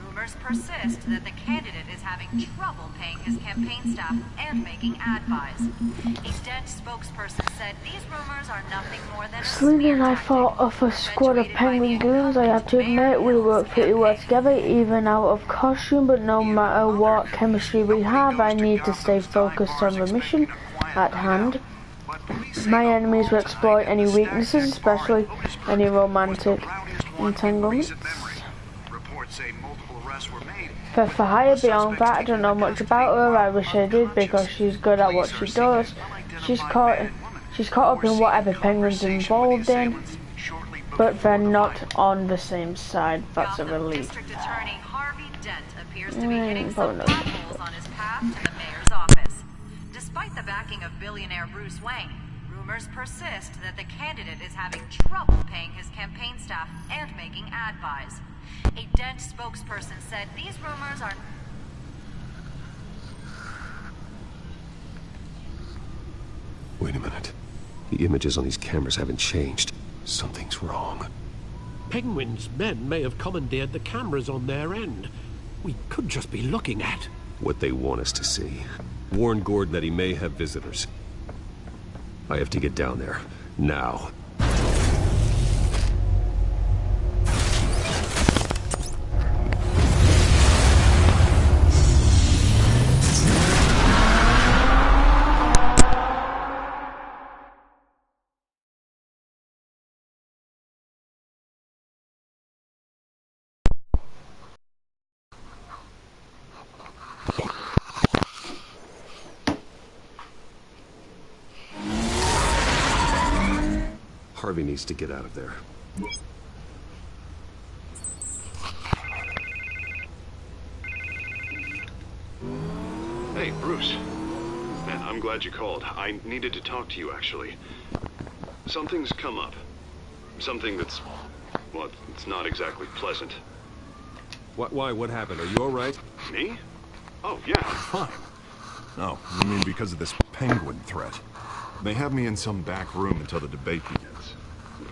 rumors persist that the candidate is having trouble paying his campaign staff and making ad buys. A Dent spokesperson said these rumors are nothing more than a Selena and I fought off a squad of penguin goons. I have to admit, we worked pretty well together, even out of costume, but no matter what chemistry we have, I need to stay focused on the mission at hand. My enemies will exploit any weaknesses, especially any romantic entanglements. For hire, beyond that, I don't know much about her. I wish I did, because she's good at what she does. She's caught up in whatever Penguin's involved in, but they're not on the same side. That's a relief. District Attorney Harvey Dent appears to be hitting some potholes on his path to the mayor's office. Despite the backing of billionaire Bruce Wayne, rumors persist that the candidate is having trouble paying his campaign staff and making ad buys. A Dent spokesperson said these rumors are... Wait a minute. The images on these cameras haven't changed. Something's wrong. Penguin's men may have commandeered the cameras on their end. We could just be looking at what they want us to see. Warn Gordon that he may have visitors. I have to get down there. Now. Harvey needs to get out of there. Hey, Bruce. Man, I'm glad you called. I needed to talk to you, actually. Something's come up. Something that's... well, it's not exactly pleasant. Why? What happened? Are you all right? Me? Oh, yeah, I'm fine. No, I mean because of this penguin threat. They have me in some back room until the debate begins.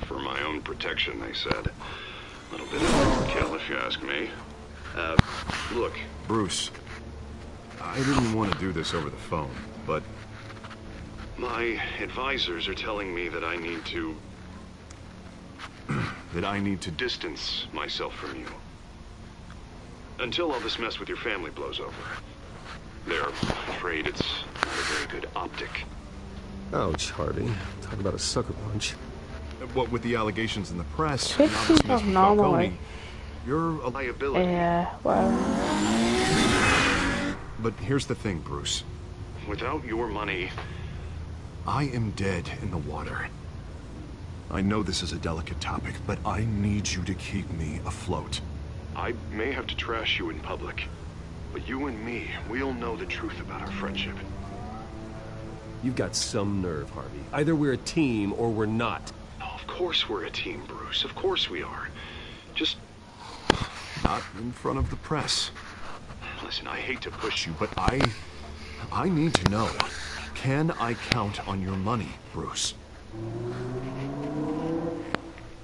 For my own protection, they said. A little bit of overkill, if you ask me. Look. Bruce, I didn't want to do this over the phone, but... my advisors are telling me that I need to... that I need to distance myself from you. Until all this mess with your family blows over. They're afraid it's not a very good optic. Ouch, Harvey. Talk about a sucker punch. What with the allegations in the press, Fix yourself normally. You're a liability. Yeah, well... But here's the thing, Bruce. Without your money... I am dead in the water. I know this is a delicate topic, but I need you to keep me afloat. I may have to trash you in public, but you and me, we'll know the truth about our friendship. You've got some nerve, Harvey. Either we're a team or we're not. Oh, of course we're a team, Bruce. Of course we are. Just... not in front of the press. Listen, I hate to push you, but I need to know. Can I count on your money, Bruce?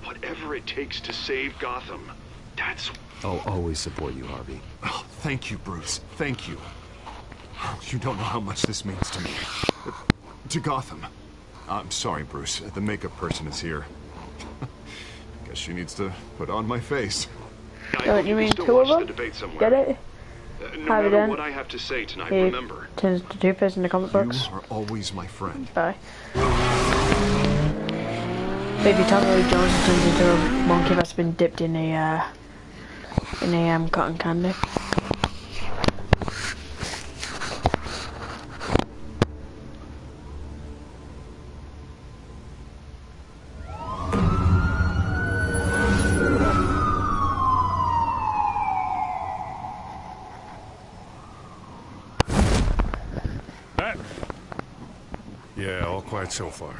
Whatever it takes to save Gotham, that's... I'll always support you, Harvey. Oh, thank you, Bruce. Thank you. You don't know how much this means to me. To Gotham. I'm sorry, Bruce. The makeup person is here. Guess she needs to put on my face. Don't you mean two of them? Get it? No matter what I have to say tonight, remember. Turns to Two-Face in the comic books. You are always my friend. Bye. Baby Tommy Lee Jones turns into a monkey that's been dipped in a cotton candy. Yeah, all quiet so far.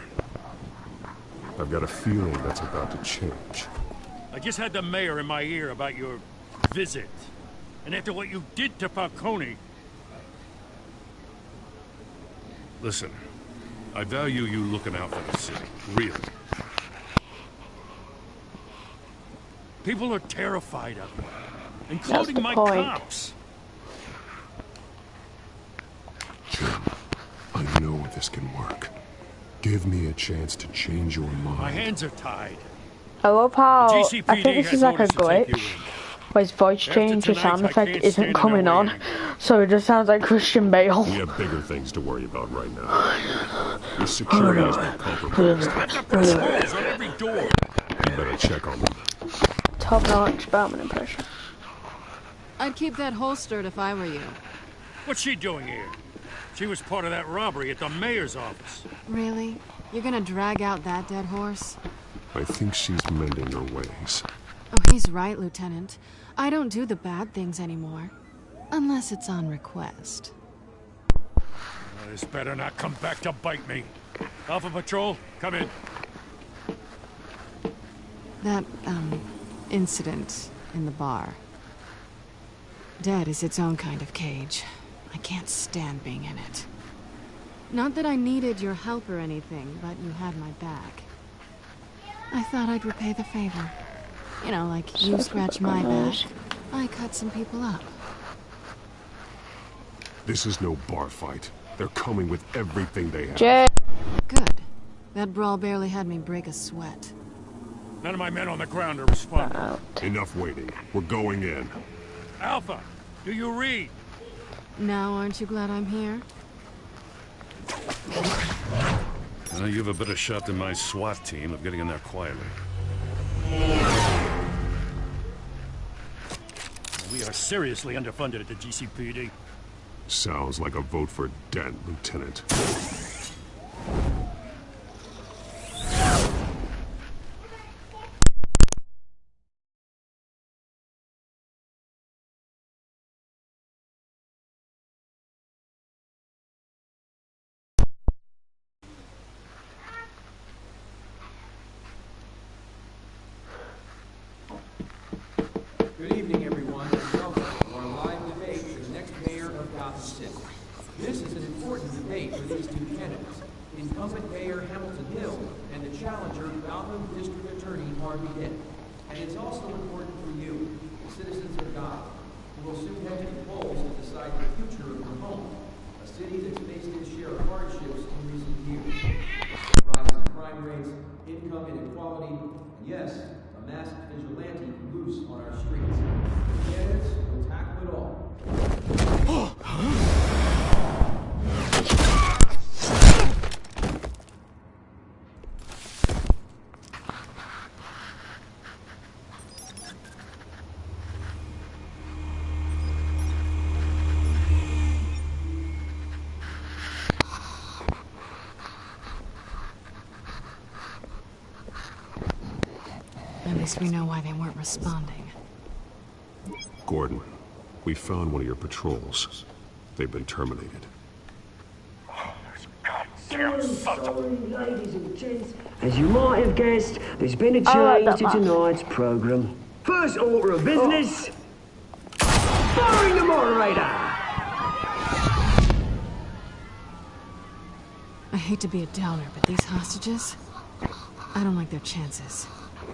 I've got a feeling that's about to change. I just had the mayor in my ear about your visit. And after what you did to Falcone... Listen, I value you looking out for the city. Really. People are terrified of me. Including my cops. Jim, I know this can work. Give me a chance to change your mind. My hands are tied. I love how I think this is like a glitch where his voice change, the sound effect isn't coming on, so it just sounds like Christian Bale. We have bigger things to worry about right now. Your security has been compromised. Patrols on every door. You better check on them. Top-notch Batman impression. I'd keep that holstered if I were you. What's she doing here? She was part of that robbery at the mayor's office. Really? You're gonna drag out that dead horse? I think she's mending her ways. Oh, he's right, Lieutenant. I don't do the bad things anymore. Unless it's on request. This better not come back to bite me. Alpha Patrol, come in. That, incident in the bar. Dead is its own kind of cage. I can't stand being in it. Not that I needed your help or anything, but you had my back. I thought I'd repay the favor. You know, like you scratch my back, I cut some people up. This is no bar fight. They're coming with everything they have. Good. That brawl barely had me break a sweat. None of my men on the ground are responding. Enough waiting. We're going in. Alpha, do you read? Now, aren't you glad I'm here? You have a better shot than my SWAT team of getting in there quietly. We are seriously underfunded at the GCPD. Sounds like a vote for Dent, Lieutenant. Good evening, everyone, and welcome to our live debate for the next mayor of Gotham City. This is an important debate for these two candidates, incumbent Mayor Hamilton Hill and the challenger, Gotham District Attorney Harvey Dent. And it's also important for you, the citizens of Gotham, who will soon head to the polls to decide the future of your home, a city that's faced its share of hardships in recent years. Rising crime rates, income inequality, and yes, a masked vigilante loose on our streets. The candidates will tackle it all. At least we know why they weren't responding. Gordon, we found one of your patrols. They've been terminated. Ladies and gents, as you might have guessed, there's been a change to tonight's program. First order of business, firing the moderator. I hate to be a downer, but these hostages, I don't like their chances.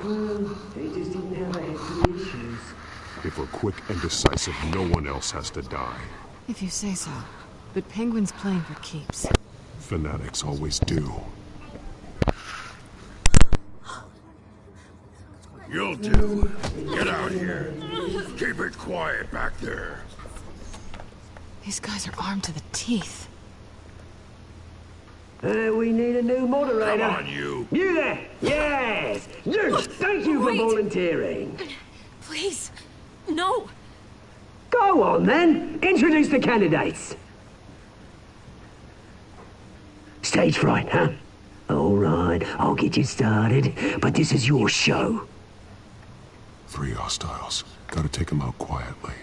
Well, they just didn't have a head for the issues. If we're quick and decisive, no one else has to die. If you say so. But Penguin's playing for keeps. Fanatics always do. You'll do. Get out here. Keep it quiet back there. These guys are armed to the teeth. We need a new moderator. Come on, you. You there? Yes. Zeus, thank you for volunteering. Please. No. Go on, then. Introduce the candidates. Stage fright, huh? All right, I'll get you started, but this is your show. 3 hostiles. Gotta take them out quietly.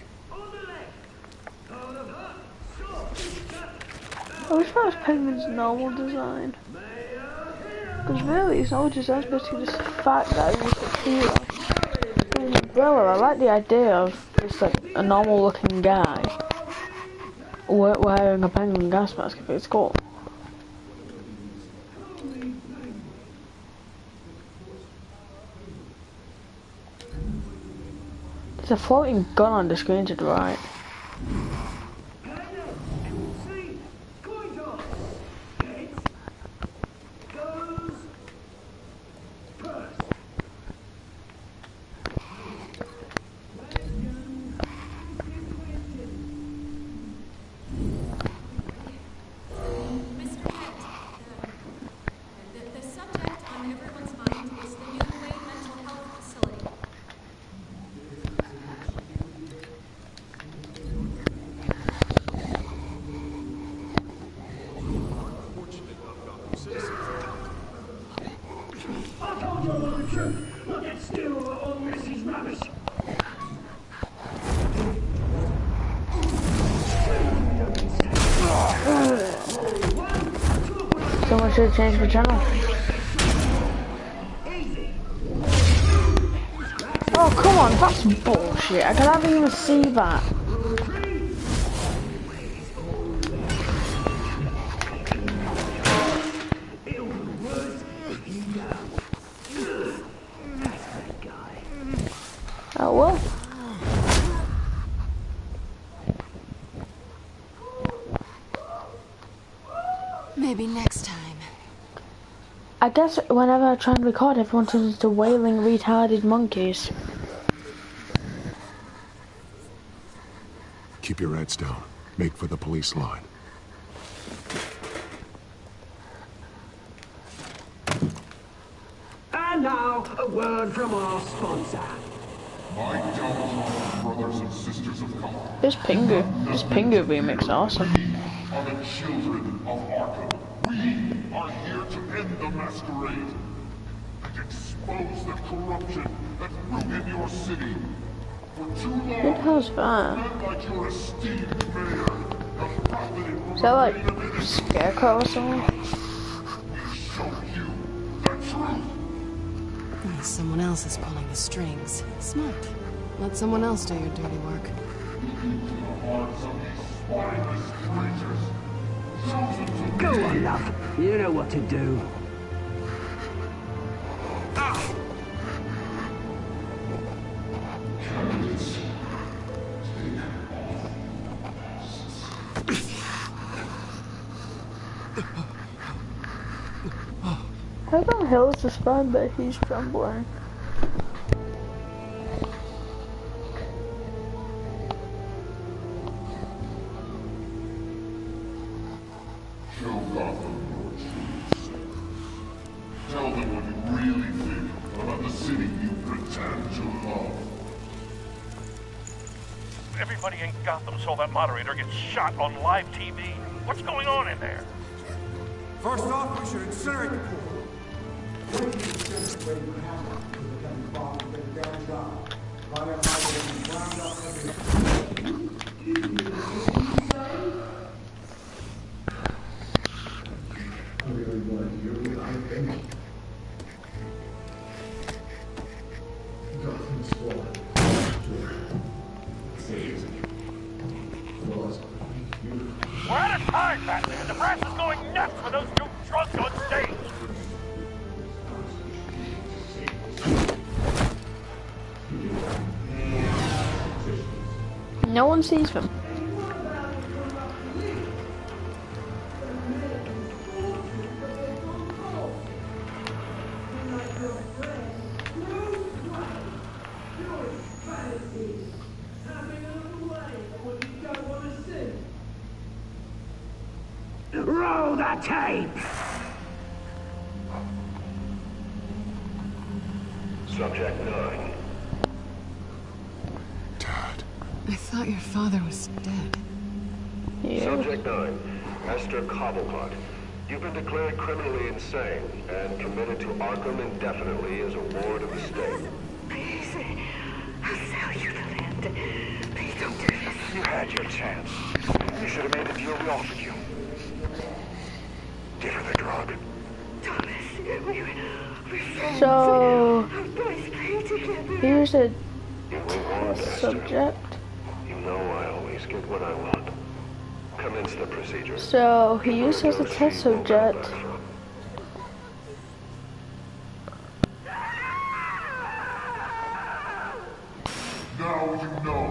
I wish that was Penguin's normal design. Because really, soldiers are supposed to be just fat guys with a hero. Well, I like the idea of just like a normal looking guy wearing a penguin gas mask. It's cool. There's a floating gun on the screen to the right. The subject on everyone's mind is the new Wayne Mental Health Facility. I told you all the truth. Look at Steele or all this is rubbish. Someone should change the channel. Oh, come on, that's bullshit. I can never even see that. Oh, well. Maybe next time. I guess whenever I try and record, everyone turns into wailing, retarded monkeys. Keep your heads down. Make for the police line. And now, a word from our sponsor. My telltale brothers and sisters of Gotham. This Pingu remix is awesome. Are the children of Arkham. We are here to end the masquerade and expose the corruption that ruined your city. For too long, What the hell's that? men like your esteemed mayor have profited from Is that like the reign of Scarecrow or something? We show you the truth. Someone else is pulling the strings. Smart. Let someone else do your dirty work. The hearts of these spineless creatures. Chosen to Go on, love. You know what to do. How the hell is the spine that he's trembling? Show Gotham your truth. Tell them what you really think about the city you pretend to love. Everybody in Gotham saw that moderator get shot on live TV. What's going on in there? First off, we should incinerate the pool. We're out of time, Batman. The press is going nuts for those two drunks on stage. No one sees them. Roll the tape! Subject 9. I thought your father was dead. Subject 9, Esther Cobblepot. You've been declared criminally insane and committed to Arkham indefinitely as a ward of the state. Please, I'll sell you the land. Please don't do this. You had your chance. You should have made the deal we offered you. Give her the drug. Thomas, we're friends. So Our boys play together. here's a You will want, Esther. Subject. You know I always get what I want. Commence the procedure. So he used as a test subject. Now you know.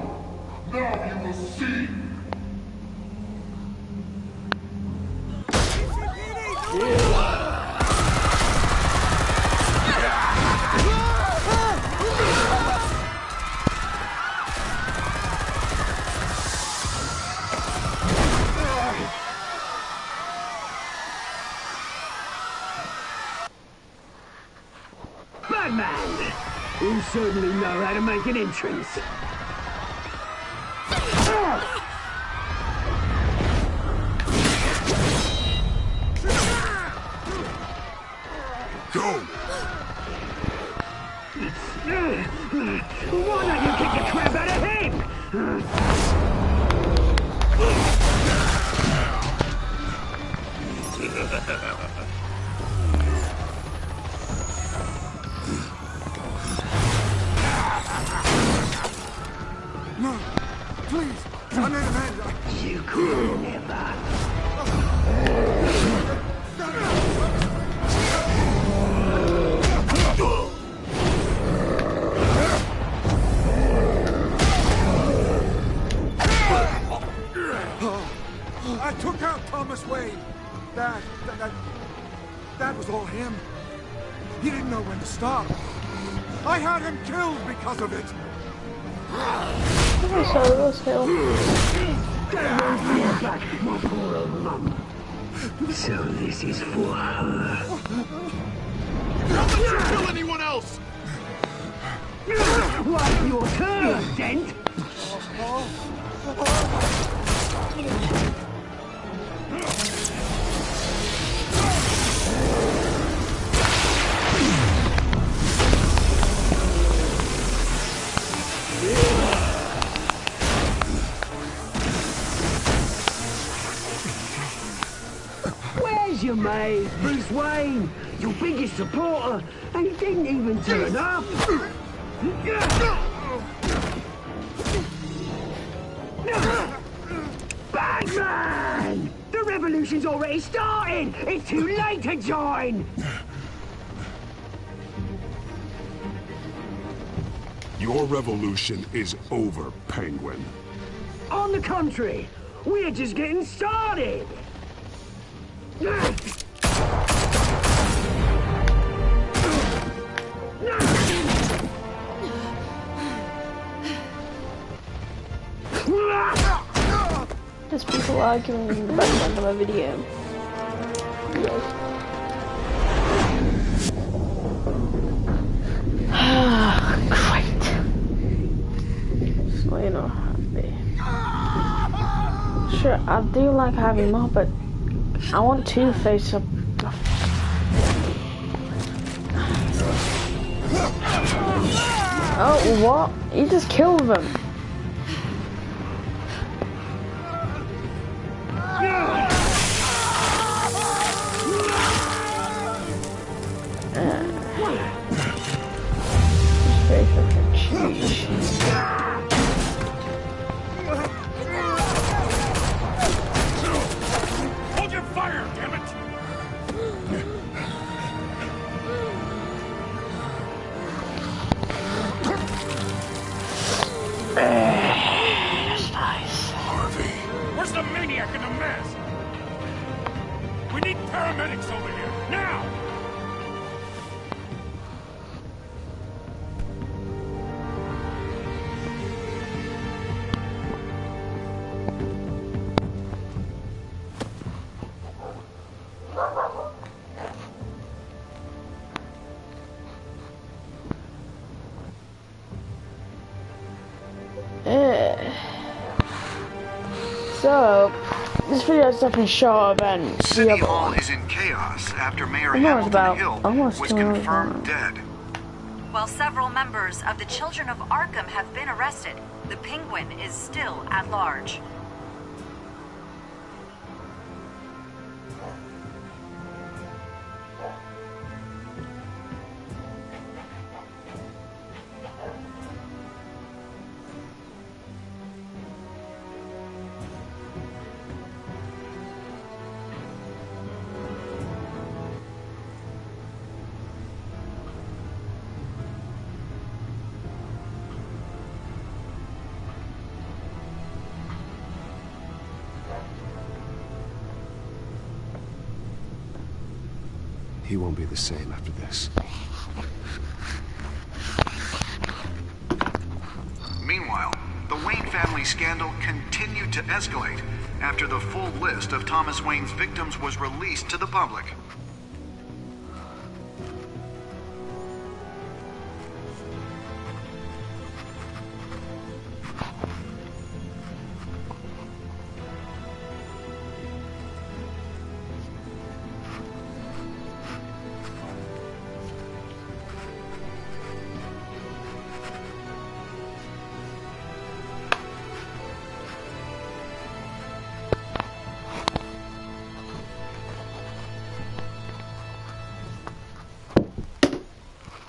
Now you will see. Batman! You certainly know how to make an entrance. Go! Why don't you kick the crap out of him? No, please, I made an end. You could never. I took out Thomas Wayne. That was all him. He didn't know when to stop. I had him killed because of it. My poor old mum. So this is for her. Don't let you kill anyone else! What's your turn, Dent? Where's your mate, Bruce Wayne? Your biggest supporter, and he didn't even turn up. Batman! The revolution's already started! It's too late to join! Your revolution is over, Penguin. On the contrary, we're just getting started! There's people arguing in the background of my video. Great. So you know, happy. Sure, I do like having more, but I want Two-Face up. Oh, what? You just killed them. Hold your fire, damn it! That's nice. Harvey. Where's the maniac in the mask? We need paramedics over here, now! So, this video is definitely short than City Hall is in chaos after Mayor Hamilton Hill was confirmed dead. While several members of the Children of Arkham have been arrested, the Penguin is still at large. He won't be the same after this. Meanwhile, the Wayne family scandal continued to escalate after the full list of Thomas Wayne's victims was released to the public.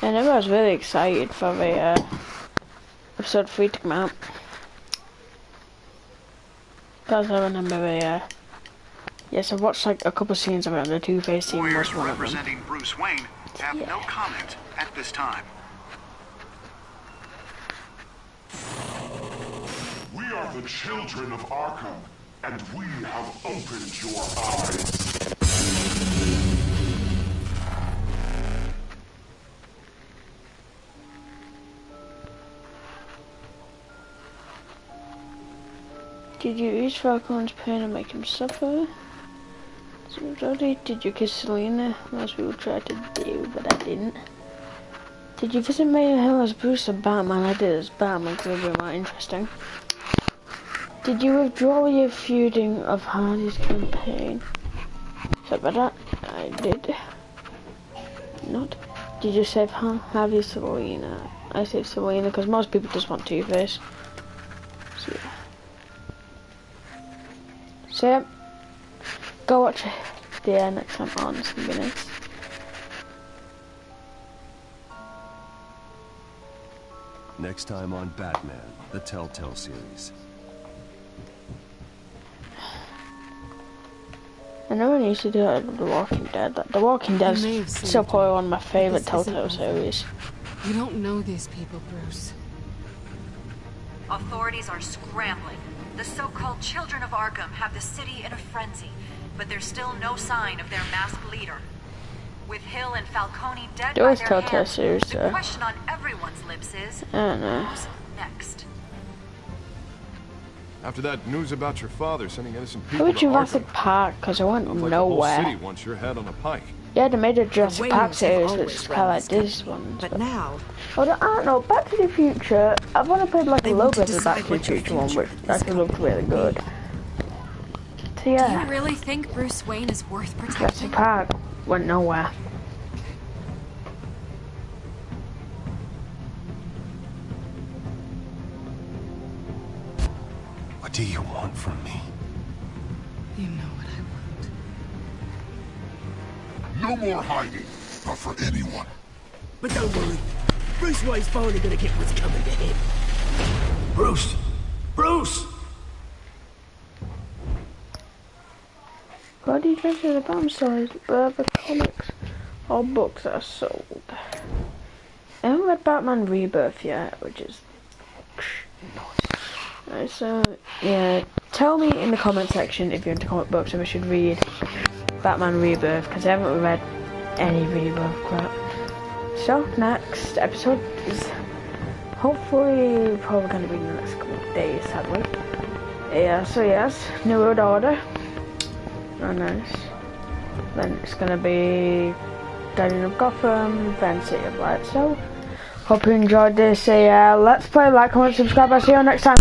And I was really excited for the episode 3 to come out. Because I remember yes, I watched like a couple of scenes around the Two-Face scene was one of them. Representing Bruce Wayne have no comment at this time. We are the children of Arkham, and we have opened your eyes. Did you use Falcon's pain and make him suffer? Did you kiss Selena? Most people tried to do, but I didn't. Did you visit Mayor Hill as Bruce or Batman? I did as Batman, because it would be more interesting. Did you withdraw your feuding of Hardy's campaign? So about that, I did. Not. Did you save Harvey Selena? I saved Selena because most people just want Two-Face. So yeah. So yeah, go watch the next time on. It's gonna be nice. Next time on Batman, the Telltale series. I never used to do that with The Walking Dead. Like, The Walking Dead is still probably one of my favorite Telltale series. You don't know these people, Bruce. Authorities are scrambling. The so-called Children of Arkham have the city in a frenzy, but there's still no sign of their masked leader. With Hill and Falcone dead There by was their Telltale hand, series, the question on everyone's lips is, I don't know. who's next? After that news about your father sending innocent How people would to Jurassic Arkham, Park? Because I went sounds like the whole nowhere. city wants your head on a pike. Yeah, they made a Jurassic Park Waynes series, have which is always kind of run like this one. But now, Although, I don't know, Back to the Future, I've only played like a They little want to bit of Back to the decide what your Future one, which future actually looked really good. So Do yeah, you really think Bruce Wayne is worth Jurassic protecting? Park went nowhere. What do you want from me? You know what I want. No more hiding, not for anyone. But don't worry, Bruce Wayne's finally gonna get what's coming to him. Bruce! Bruce! What do you think of the Batman stories? The comics or books that are sold? I haven't read Batman Rebirth yet, which is nice. So yeah, tell me in the comment section if you're into comic books if I should read Batman Rebirth, because I haven't read any Rebirth crap. So next episode is hopefully probably going to be in the next couple of days, sadly. Yeah, so yes, New World Order. Oh nice. Then it's going to be Guardian of Gotham, then City of Light. So hope you enjoyed this. Let's play, like, comment, subscribe. I'll see you next time.